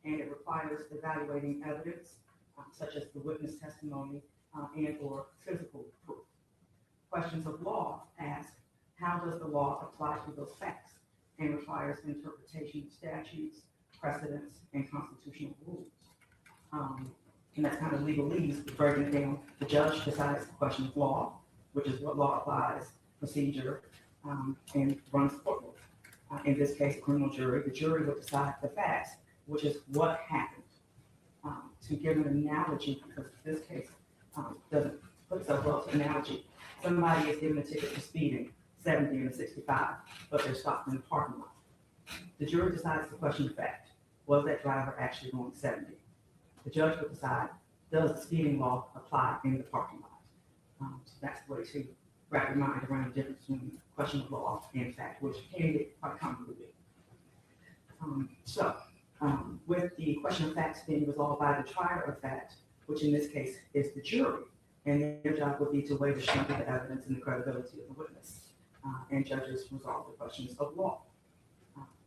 and it requires evaluating evidence, such as the witness testimony and or physical proof. Questions of law ask, how does the law apply to those facts, and requires interpretation of statutes, precedents, and constitutional rules. And that's kind of legalese, breaking it down. The judge decides the question of law, which is what law applies, procedure, and runs the courtroom. In this case, criminal jury, the jury will decide the facts, which is what happened. To give an analogy, because this case doesn't put itself well to analogy. Somebody is given a ticket for speeding, 70 and a 65, but they're stopped in the parking lot. The jury decides the question of fact. Was that driver actually going 70? The judge will decide, does the speeding law apply in the parking lot? So that's the way to wrap your mind around the difference between question of law and fact, which can get quite convoluted. With the question of facts being resolved by the trier of fact, which in this case is the jury, and their job would be to weigh the strength of the evidence and the credibility of the witness, and judges resolve the questions of law.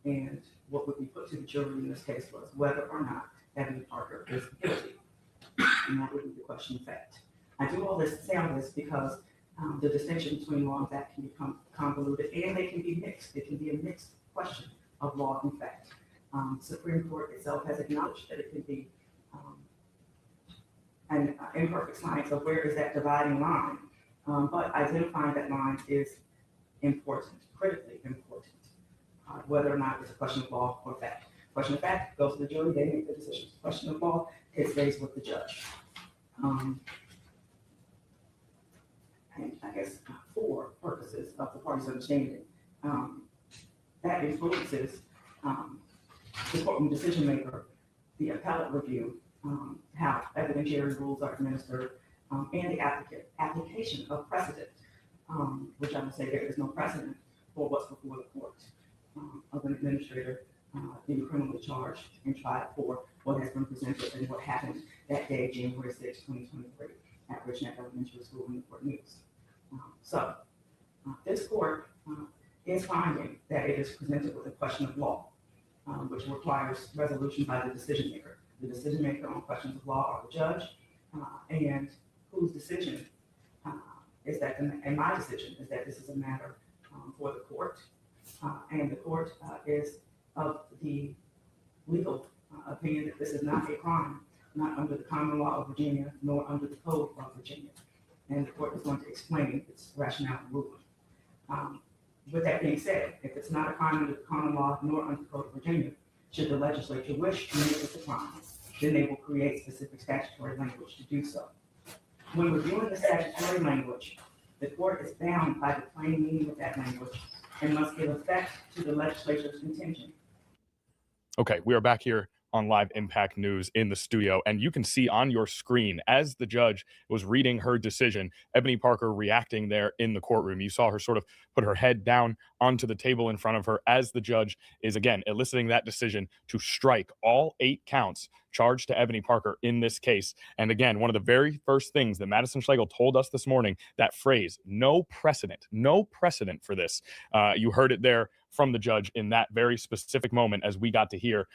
And what would be put to the jury in this case was whether or not Ebony Parker is guilty, and that would be the question of fact. I do all this, say all this because the distinction between law and fact can become convoluted, and they can be mixed. It can be a mixed question of law and fact. Supreme Court itself has acknowledged that it can be an imperfect science of where is that dividing line. But identifying that line is important, critically important. whether or not it's a question of law or fact. Question of fact goes to the jury, they make the decision. Question of law, it stays with the judge. And I guess for purposes of the parties' understanding, that influences the courtroom decision maker, the appellate review, how evidentiary rules are administered, and the application of precedent, which I would say there is no precedent for what's before the court of an administrator being criminally charged and tried for what has been presented and what happened that day, January 6, 2023, at Richneck Elementary School in Newport News. This court is finding that it is presented with a question of law, which requires resolution by the decision maker. The decision maker on questions of law are the judge, and whose decision is that, and my decision is that this is a matter for the court, and the court is of the legal opinion that this is not a crime, not under the common law of Virginia, nor under the code of Virginia. And the court is going to explain its rationale and ruling. With that being said, if it's not a crime under the common law, nor under the code of Virginia, should the legislature wish to make this a crime, then they will create specific statutory language to do so. When reviewing the statutory language, the court is bound by the plain meaning of that language and must give effect to the legislature's intention. Okay, we are back here on Live Impact News in the studio, and you can see on your screen as the judge was reading her decision, Ebony Parker reacting there in the courtroom. You saw her sort of put her head down onto the table in front of her as the judge is again eliciting that decision to strike all 8 counts charged to Ebony Parker in this case. And again, one of the very first things that Madison Schlegel told us this morning, that phrase, no precedent for this. You heard it there from the judge in that very specific moment as we got to hear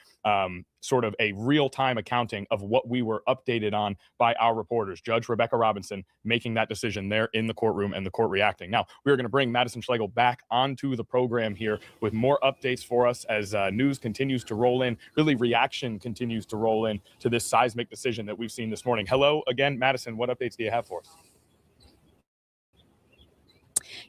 sort of a real-time accounting of what we were updated on by our reporters. Judge Rebecca Robinson making that decision there in the courtroom and the court reacting. Now, we're going to bring Madison Schlegel back onto the program here with more updates for us as news continues to roll in, really reaction continues to roll in to this seismic decision that we've seen this morning. Hello again, Madison, what updates do you have for us?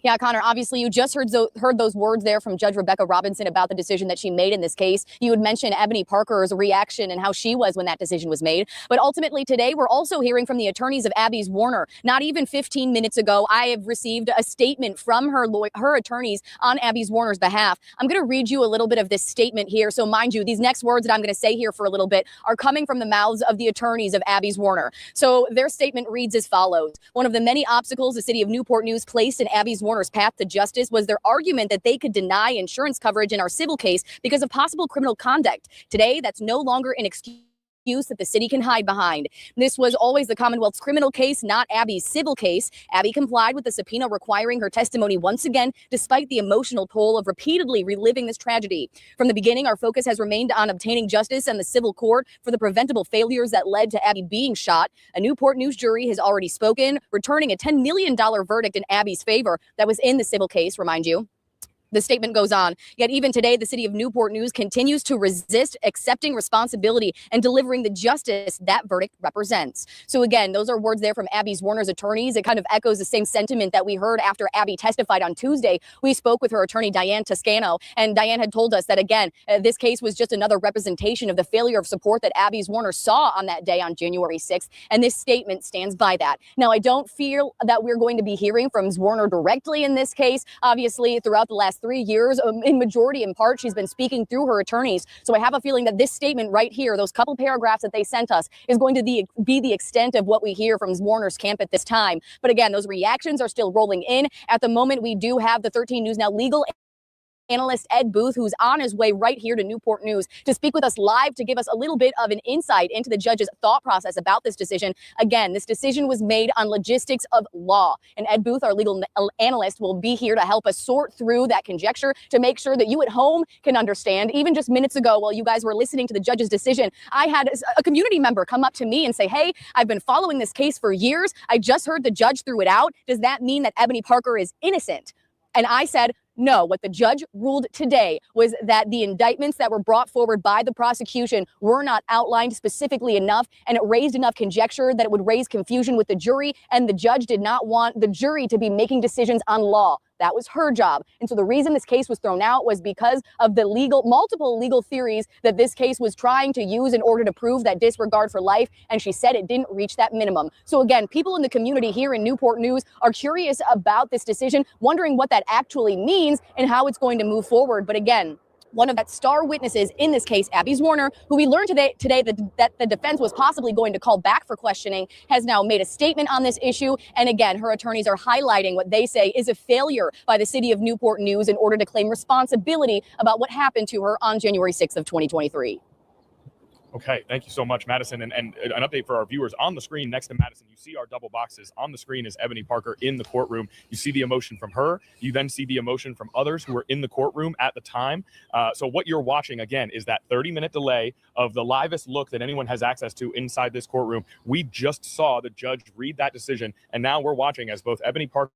Yeah, Connor, obviously you just heard those words there from Judge Rebecca Robinson about the decision that she made in this case. You had mentioned Ebony Parker's reaction and how she was when that decision was made. But ultimately today, we're also hearing from the attorneys of Abby's Warner. Not even 15 minutes ago, I have received a statement from her attorneys on Abby's Warner's behalf. I'm going to read you a little bit of this statement here. So mind you, these next words that I'm going to say here for a little bit are coming from the mouths of the attorneys of Abby's Warner. So their statement reads as follows. One of the many obstacles the city of Newport News placed in Abby's Warner's path to justice was their argument that they could deny insurance coverage in our civil case because of possible criminal conduct. Today, that's no longer an excuse that the city can hide behind. This was always the Commonwealth's criminal case, not Abby's civil case. Abby complied with the subpoena requiring her testimony once again, despite the emotional toll of repeatedly reliving this tragedy. From the beginning, our focus has remained on obtaining justice and the civil court for the preventable failures that led to Abby being shot. A Newport News jury has already spoken, returning a $10 million verdict in Abby's favor that was in the civil case, remind you. The statement goes on, yet even today, the city of Newport News continues to resist accepting responsibility and delivering the justice that verdict represents. So again, those are words there from Abby's Warner's attorneys. It kind of echoes the same sentiment that we heard after Abby testified on Tuesday. We spoke with her attorney, Diane Toscano, and Diane had told us that, again, this case was just another representation of the failure of support that Abby's Warner saw on that day on January 6th, and this statement stands by that. Now, I don't feel that we're going to be hearing from Warner directly in this case. Obviously, throughout the last 3 years, in majority, in part, she's been speaking through her attorneys. So I have a feeling that this statement right here, those couple paragraphs that they sent us, is going to be the extent of what we hear from Warner's camp at this time. But again, those reactions are still rolling in. At the moment, we do have the 13 News Now legal analyst Ed Booth, who's on his way right here to Newport News to speak with us live to give us a little bit of an insight into the judge's thought process about this decision. Again, this decision was made on logistics of law, and Ed Booth, our legal analyst, will be here to help us sort through that conjecture to make sure that you at home can understand. Even just minutes ago, while you guys were listening to the judge's decision, I had a community member come up to me and say, hey, I've been following this case for years. I just heard the judge threw it out. Does that mean that Ebony Parker is innocent? And I said, no, what the judge ruled today was that the indictments that were brought forward by the prosecution were not outlined specifically enough, and it raised enough conjecture that it would raise confusion with the jury, and the judge did not want the jury to be making decisions on law. That was her job. And so the reason this case was thrown out was because of the multiple legal theories that this case was trying to use in order to prove that disregard for life. And she said it didn't reach that minimum. So again, people in the community here in Newport News are curious about this decision, wondering what that actually means and how it's going to move forward. But again, one of the star witnesses in this case, Abby Zwerner, who we learned today that the defense was possibly going to call back for questioning, has now made a statement on this issue. And again, her attorneys are highlighting what they say is a failure by the city of Newport News in order to claim responsibility about what happened to her on January 6th of 2023. Okay, thank you so much, Madison. And an update for our viewers on the screen next to Madison, you see our double boxes. On the screen is Ebony Parker in the courtroom. You see the emotion from her. You then see the emotion from others who were in the courtroom at the time. So what you're watching, again, is that 30-minute delay of the livest look that anyone has access to inside this courtroom. We just saw the judge read that decision, and now we're watching as both Ebony Parker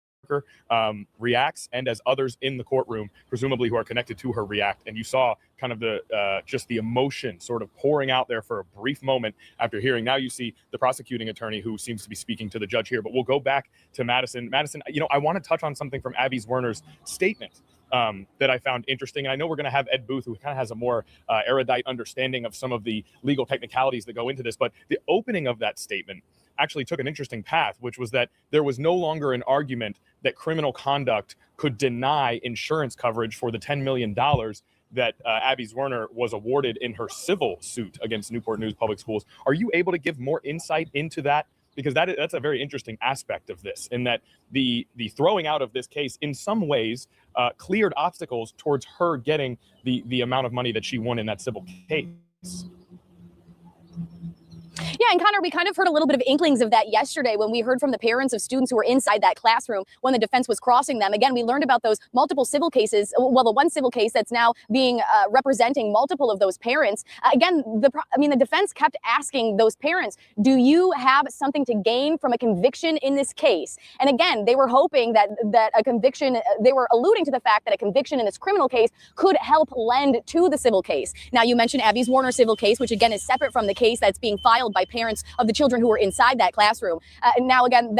reacts and as others in the courtroom, presumably who are connected to her, react. And you saw kind of the just the emotion sort of pouring out there for a brief moment after hearing. Now you see the prosecuting attorney who seems to be speaking to the judge here. But we'll go back to Madison. Madison, I want to touch on something from Abby Zwerner's statement that I found interesting. And I know we're going to have Ed Booth, who kind of has a more erudite understanding of some of the legal technicalities that go into this. But the opening of that statement actually took an interesting path, which was that there was no longer an argument that criminal conduct could deny insurance coverage for the $10 million that Abby Zwerner was awarded in her civil suit against Newport News Public Schools. Are you able to give more insight into that? Because that's a very interesting aspect of this, in that the throwing out of this case in some ways cleared obstacles towards her getting the amount of money that she won in that civil case. Yeah, and Connor, we kind of heard a little bit of inklings of that yesterday when we heard from the parents of students who were inside that classroom when the defense was crossing them. Again, we learned about those multiple civil cases. Well, the one civil case that's now being representing multiple of those parents. Again, the defense kept asking those parents, do you have something to gain from a conviction in this case? And again, they were hoping that a conviction, they were alluding to the fact that a conviction in this criminal case could help lend to the civil case. Now, you mentioned Abby Zwerner civil case, which again is separate from the case that's being filed by parents of the children who were inside that classroom. And now again,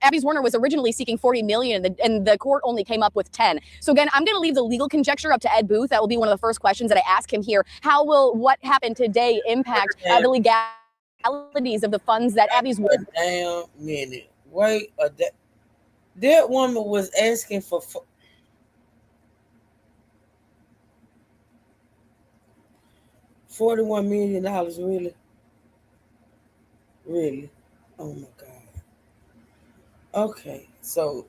Abby Zwerner was originally seeking $40 million, and the court only came up with 10. So again, I'm going to leave the legal conjecture up to Ed Booth. That will be one of the first questions that I ask him here. How will what happened today impact the legalities of the funds that Abby's Wait a damn minute. Wait a that woman was asking for $41 million, really? Really? Oh my God. Okay, so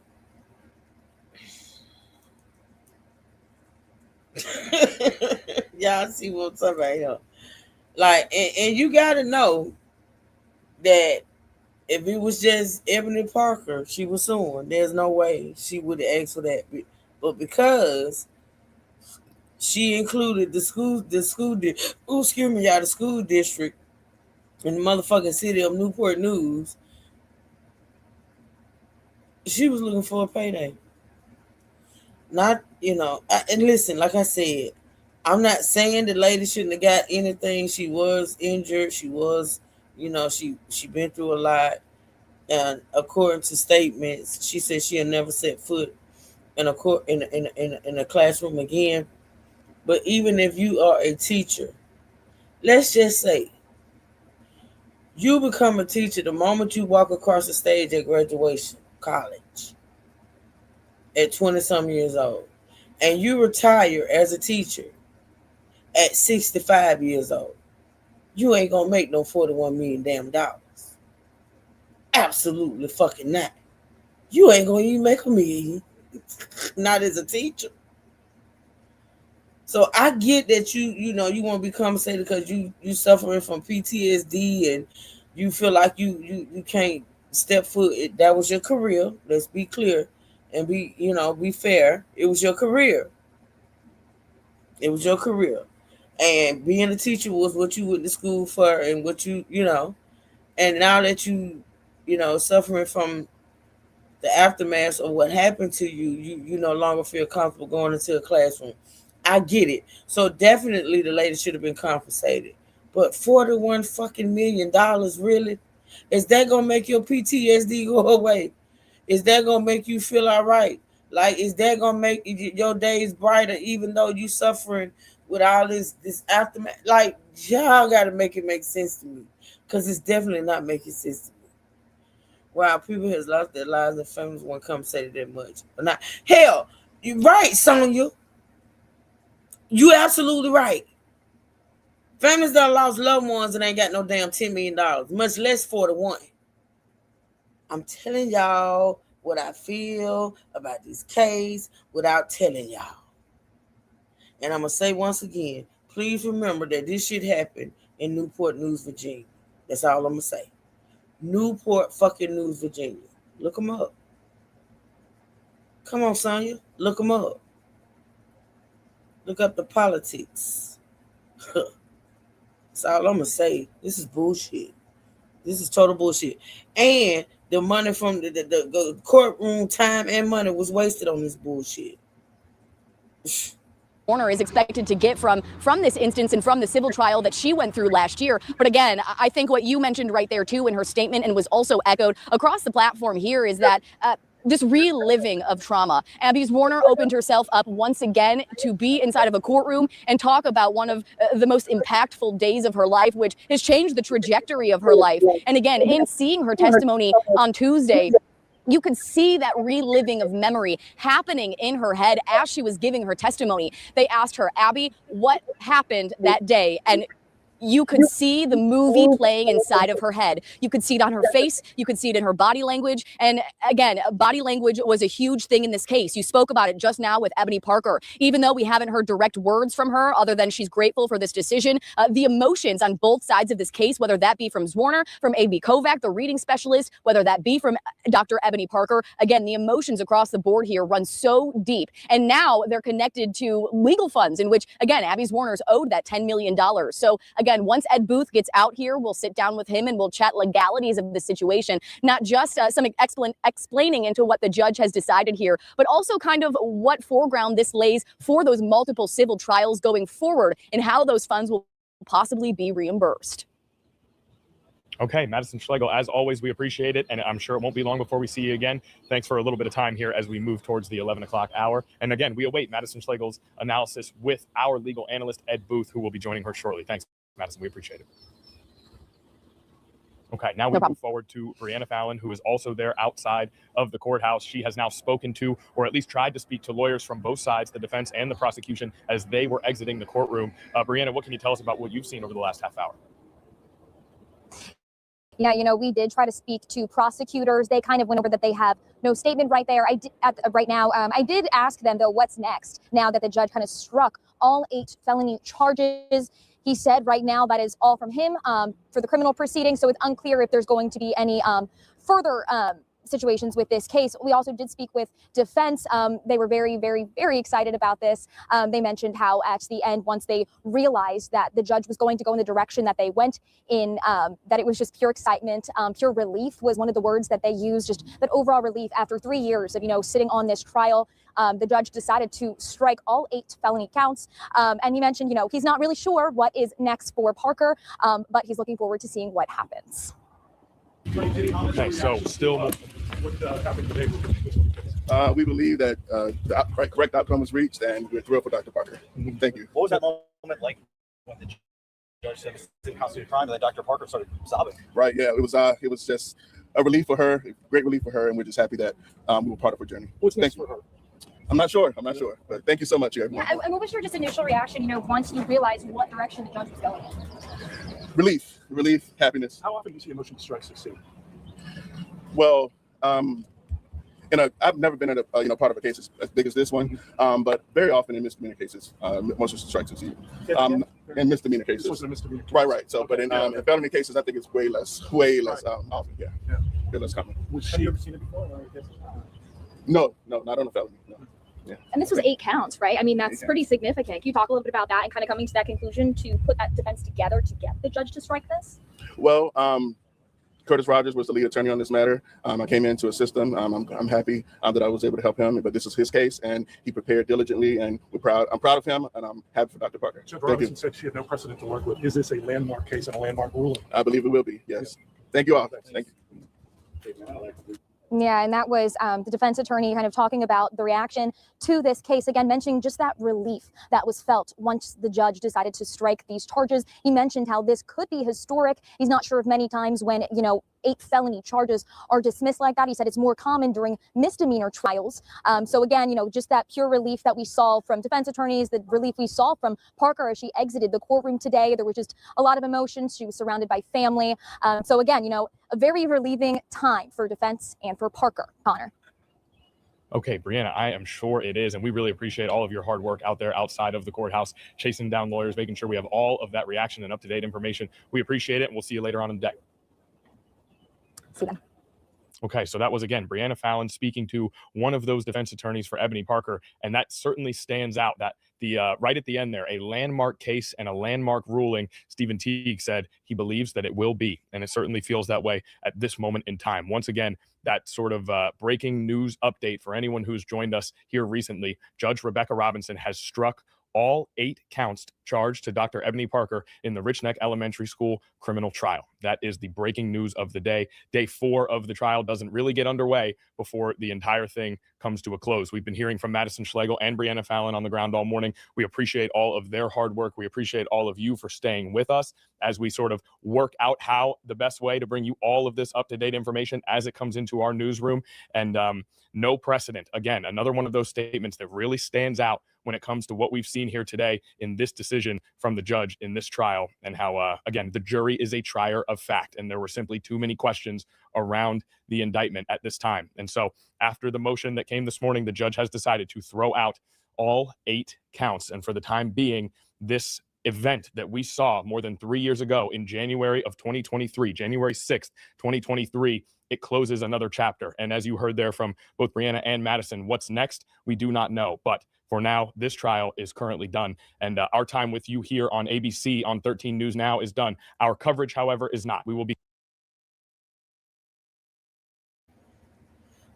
y'all see what I'm talking about here. Like, and you gotta know that if it was just Ebony Parker she was suing, there's no way she would have asked for that. But because she included the school district in the motherfucking city of Newport News, she was looking for a payday. Not, and listen, like I said, I'm not saying the lady shouldn't have got anything. She was injured. She was, she been through a lot. And according to statements, she said she'll never set foot in a classroom again. But even if you are a teacher, let's just say you become a teacher the moment you walk across the stage at graduation, college, at 20-some years old, and you retire as a teacher at 65 years old, you ain't gonna make no $41 million damn dollars. Absolutely fucking not. You ain't gonna even make $1 million, not as a teacher. So I get that you want to be compensated because you suffering from PTSD and you feel like you can't step foot. That was your career. Let's be clear and be fair. It was your career. It was your career. And being a teacher was what you went to school for and what and now that you suffering from the aftermath of what happened to you, you no longer feel comfortable going into a classroom. I get it. So definitely the lady should have been compensated. But $41 fucking million, really? Is that gonna make your PTSD go away? Is that gonna make you feel all right? Like, is that gonna make your days brighter, even though you suffering with all this aftermath? Like, y'all gotta make it make sense to me, because it's definitely not making sense to me. Wow, people has lost their lives and families won't come say that much. But not hell, you're right, Sonya. You absolutely right. Families that lost loved ones and ain't got no damn $10 million, much less 41. I'm telling y'all what I feel about this case without telling y'all. And I'm going to say once again, please remember that this shit happened in Newport News, Virginia. That's all I'm going to say. Newport fucking News, Virginia. Look them up. Come on, Sonya. Look them up. Look up the politics. That's all I'm going to say. This is bullshit. This is total bullshit. And the money from the courtroom time and money was wasted on this bullshit. Warner is expected to get from this instance and from the civil trial that she went through last year. But again, I think what you mentioned right there too in her statement, and was also echoed across the platform here, is that this reliving of trauma. Abby Warner opened herself up once again to be inside of a courtroom and talk about one of the most impactful days of her life, which has changed the trajectory of her life. And again, in seeing her testimony on Tuesday, you could see that reliving of memory happening in her head as she was giving her testimony. They asked her, Abby, what happened that day? And you could see the movie playing inside of her head. You could see it on her face. You could see it in her body language. And again, body language was a huge thing in this case. You spoke about it just now with Ebony Parker. Even though we haven't heard direct words from her other than she's grateful for this decision, the emotions on both sides of this case, whether that be from Zwerner, from A.B. Kovac, the reading specialist, whether that be from Dr. Ebony Parker, again, the emotions across the board here run so deep. And now they're connected to legal funds in which, again, Abby Zwerner's owed that $10 million. So again, once Ed Booth gets out here, we'll sit down with him and we'll chat legalities of the situation, not just some explaining into what the judge has decided here, but also kind of what foreground this lays for those multiple civil trials going forward and how those funds will possibly be reimbursed. Okay, Madison Schlegel, as always, we appreciate it, and I'm sure it won't be long before we see you again. Thanks for a little bit of time here as we move towards the 11 o'clock hour. And again, we await Madison Schlegel's analysis with our legal analyst, Ed Booth, who will be joining her shortly. Thanks, Madison. We appreciate it. Okay, now we move forward to Brianna Fallon, who is also there outside of the courthouse. She has now spoken to, or at least tried to speak to, lawyers from both sides, the defense and the prosecution, as they were exiting the courtroom. Brianna, what can you tell us about what you've seen over the last half hour? Yeah, you know, we did try to speak to prosecutors. They kind of went over that they have no statement right there. Right now. I did ask them, though, what's next now that the judge kind of struck all 8 felony charges. He said right now that is all from him for the criminal proceeding. So it's unclear if there's going to be any further situations with this case. We also did speak with defense. They were very, very, very excited about this. They mentioned how at the end, once they realized that the judge was going to go in the direction that they went in, that it was just pure excitement, pure relief was one of the words that they used, just that overall relief after 3 years of, you know, sitting on this trial. The judge decided to strike all 8 felony counts. And he mentioned, you know, he's not really sure what is next for Parker, but he's looking forward to seeing what happens. Okay, so still what happened today? We believe that the correct outcome was reached, and we're thrilled for Dr. Parker. Thank you. What was that moment like when the judge said it didn't constitute a crime, and then Dr. Parker started sobbing? Right. Yeah. It was just a relief for her, a great relief for her, and we're just happy that we were part of her journey. What's next for her? I'm not sure. But thank you so much, everyone. Yeah, and what was your just initial reaction, you know, once you realized what direction the judge was going in? Relief, happiness. How often do you see emotional strikes succeed? Well, I've never been in a part of a case as big as this one, but very often in misdemeanor cases, emotional strikes succeed. In misdemeanor cases. This was a misdemeanor case. Right. So, okay. But in felony cases, I think it's way less often. Yeah. Way less common. Have you ever seen it before? No, not on a felony. No. Yeah. And this was 8 counts, right? I mean, that's pretty significant. Can you talk a little bit about that and kind of coming to that conclusion to put that defense together to get the judge to strike this? Well, Curtis Rogers was the lead attorney on this matter. I came in to assist him. I'm happy that I was able to help him, but this is his case, and he prepared diligently, and I'm proud of him, and I'm happy for Dr. Parker. Judge Robinson said she had no precedent to work with. Is this a landmark case and a landmark ruling? I believe it will be, yes. Thank you all. Thank you. Yeah, and that was the defense attorney kind of talking about the reaction to this case. Again, mentioning just that relief that was felt once the judge decided to strike these charges. He mentioned how this could be historic. He's not sure if many times when, 8 felony charges are dismissed like that. He said it's more common during misdemeanor trials. So again, just that pure relief that we saw from defense attorneys, the relief we saw from Parker as she exited the courtroom today. There was just a lot of emotions. She was surrounded by family. So again, a very relieving time for defense and for Parker. Connor. Okay, Brianna, I am sure it is. And we really appreciate all of your hard work out there outside of the courthouse, chasing down lawyers, making sure we have all of that reaction and up-to-date information. We appreciate it, and we'll see you later on in the day. See them. Okay, so that was, again, Brianna Fallon speaking to one of those defense attorneys for Ebony Parker, and that certainly stands out, that the right at the end there, a landmark case and a landmark ruling. Stephen Teague said he believes that it will be, and it certainly feels that way at this moment in time. Once again, that sort of breaking news update for anyone who's joined us here recently. Judge Rebecca Robinson has struck all 8 counts charged to Dr. Ebony Parker in the Rich Neck Elementary School criminal trial. That is the breaking news of the day. Day 4 of the trial doesn't really get underway before the entire thing comes to a close. We've been hearing from Madison Schlegel and Brianna Fallon on the ground all morning. We appreciate all of their hard work. We appreciate all of you for staying with us as we sort of work out how the best way to bring you all of this up-to-date information as it comes into our newsroom. And no precedent. Again, another one of those statements that really stands out when it comes to what we've seen here today in this decision from the judge in this trial, and how, again, the jury is a trier of fact, and there were simply too many questions around the indictment at this time. And so after the motion that came this morning, the judge has decided to throw out all 8 counts. And for the time being, this event that we saw more than 3 years ago in January of 2023, January 6th, 2023, it closes another chapter. And as you heard there from both Brianna and Madison, what's next, we do not know. But for now, this trial is currently done. And our time with you here on ABC on 13 News Now is done. Our coverage, however, is not. We will be.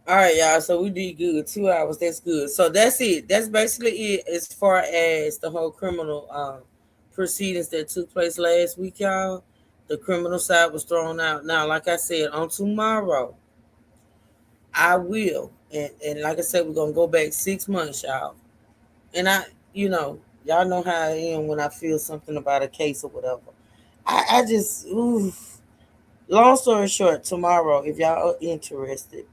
All right, y'all. So we did good. 2 hours. That's good. So that's it. That's basically it as far as the whole criminal proceedings that took place last week, y'all. The criminal side was thrown out. Now, like I said, on tomorrow, I will. And like I said, we're going to go back 6 months, y'all. And y'all know how I am when I feel something about a case or whatever. I just, long story short, tomorrow, if y'all are interested,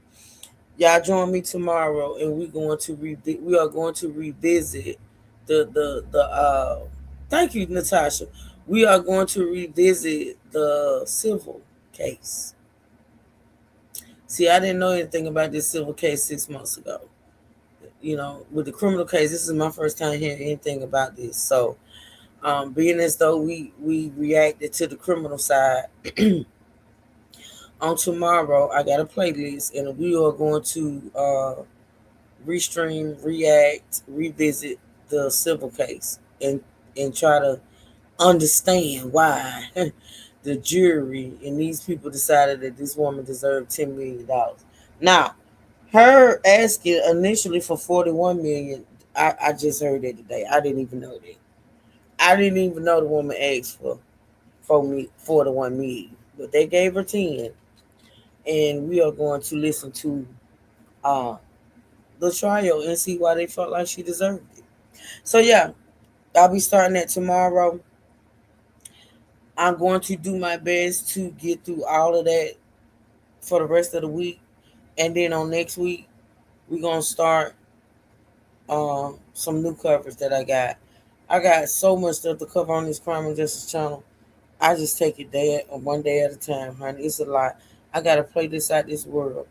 y'all join me tomorrow, and we are going to revisit the thank you, Natasha. We are going to revisit the civil case. See, I didn't know anything about this civil case 6 months ago. With the criminal case, this is my first time hearing anything about this. So, being as though we reacted to the criminal side, on tomorrow, I got a playlist, and we are going to restream, react, revisit the civil case, and try to understand why the jury and these people decided that this woman deserved $10 million. Now, her asking initially for $41 million, I just heard that today. I didn't even know that. I didn't even know the woman asked for $41 million, but they gave her 10. And we are going to listen to the trial and see why they felt like she deserved it. So yeah, I'll be starting that tomorrow. I'm going to do my best to get through all of that for the rest of the week. And then on next week, we're going to start some new coverage that I got. I got so much stuff to cover on this Crime and Justice channel. I just take it one day at a time, honey. It's a lot. I got to play this out this world.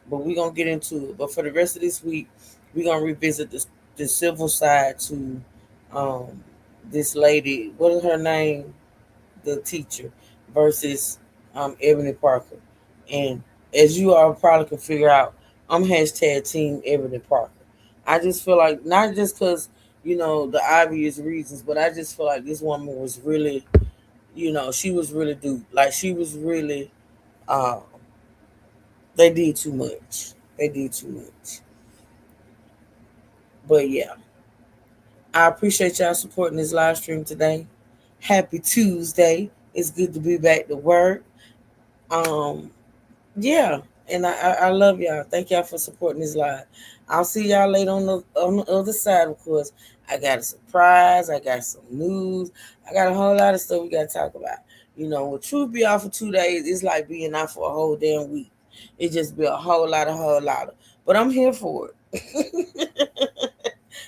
But we're going to get into it. But for the rest of this week, we're going to revisit the civil side to this lady. What is her name? The teacher versus Ebony Parker. And as you all probably can figure out, I'm hashtag Team Ebony Parker. I just feel like, not just because, the obvious reasons, but I just feel like this woman was really, she was really duped. Like, she was really, they did too much. But yeah, I appreciate y'all supporting this live stream today. Happy Tuesday. It's good to be back to work. Yeah, And I love y'all. Thank y'all for supporting this live. I'll see y'all later on the other side, of course. I got a surprise. I got some news. I got a whole lot of stuff we got to talk about. You know, when Truth be out for 2 days, it's like being out for a whole damn week. It just be a whole lot of. But I'm here for it.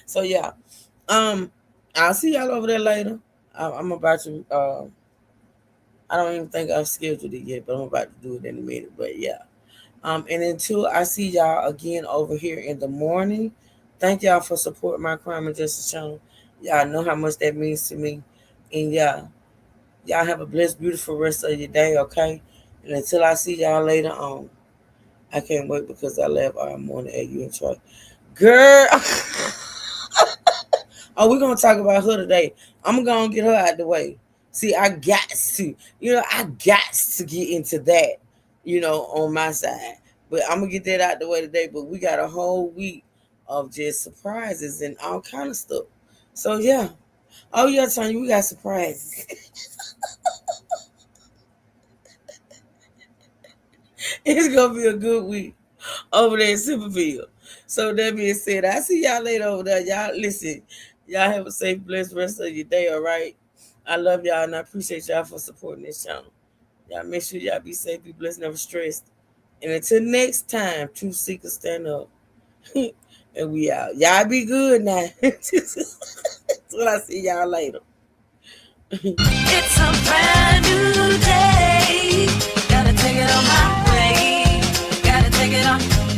So yeah. I'll see y'all over there later. I'm about to I don't even think I've scheduled it yet, but I'm about to do it in a minute. But yeah. And until I see y'all again over here in the morning, thank y'all for supporting my Crime and Justice channel. Y'all know how much that means to me. And y'all have a blessed, beautiful rest of your day, okay? And until I see y'all later on, I can't wait because I left all morning at you and Troy. Girl. Oh, we're going to talk about her today. I'm going to get her out the way. See, I got to get into that, on my side. But I'm going to get that out the way today. But we got a whole week of just surprises and all kind of stuff. So, yeah. Oh, yeah, Tanya, we got surprises. It's going to be a good week over there in Silverville. So, that being said, I see y'all later over there. Y'all, listen, y'all have a safe, blessed rest of your day, all right? I love y'all, and I appreciate y'all for supporting this channel. Y'all make sure y'all be safe, be blessed, never stressed. And until next time, Truth Seekers stand up. And we out. Y'all be good now. Till I see y'all later. It's a brand new day. Gotta take it on my way. Gotta take it on.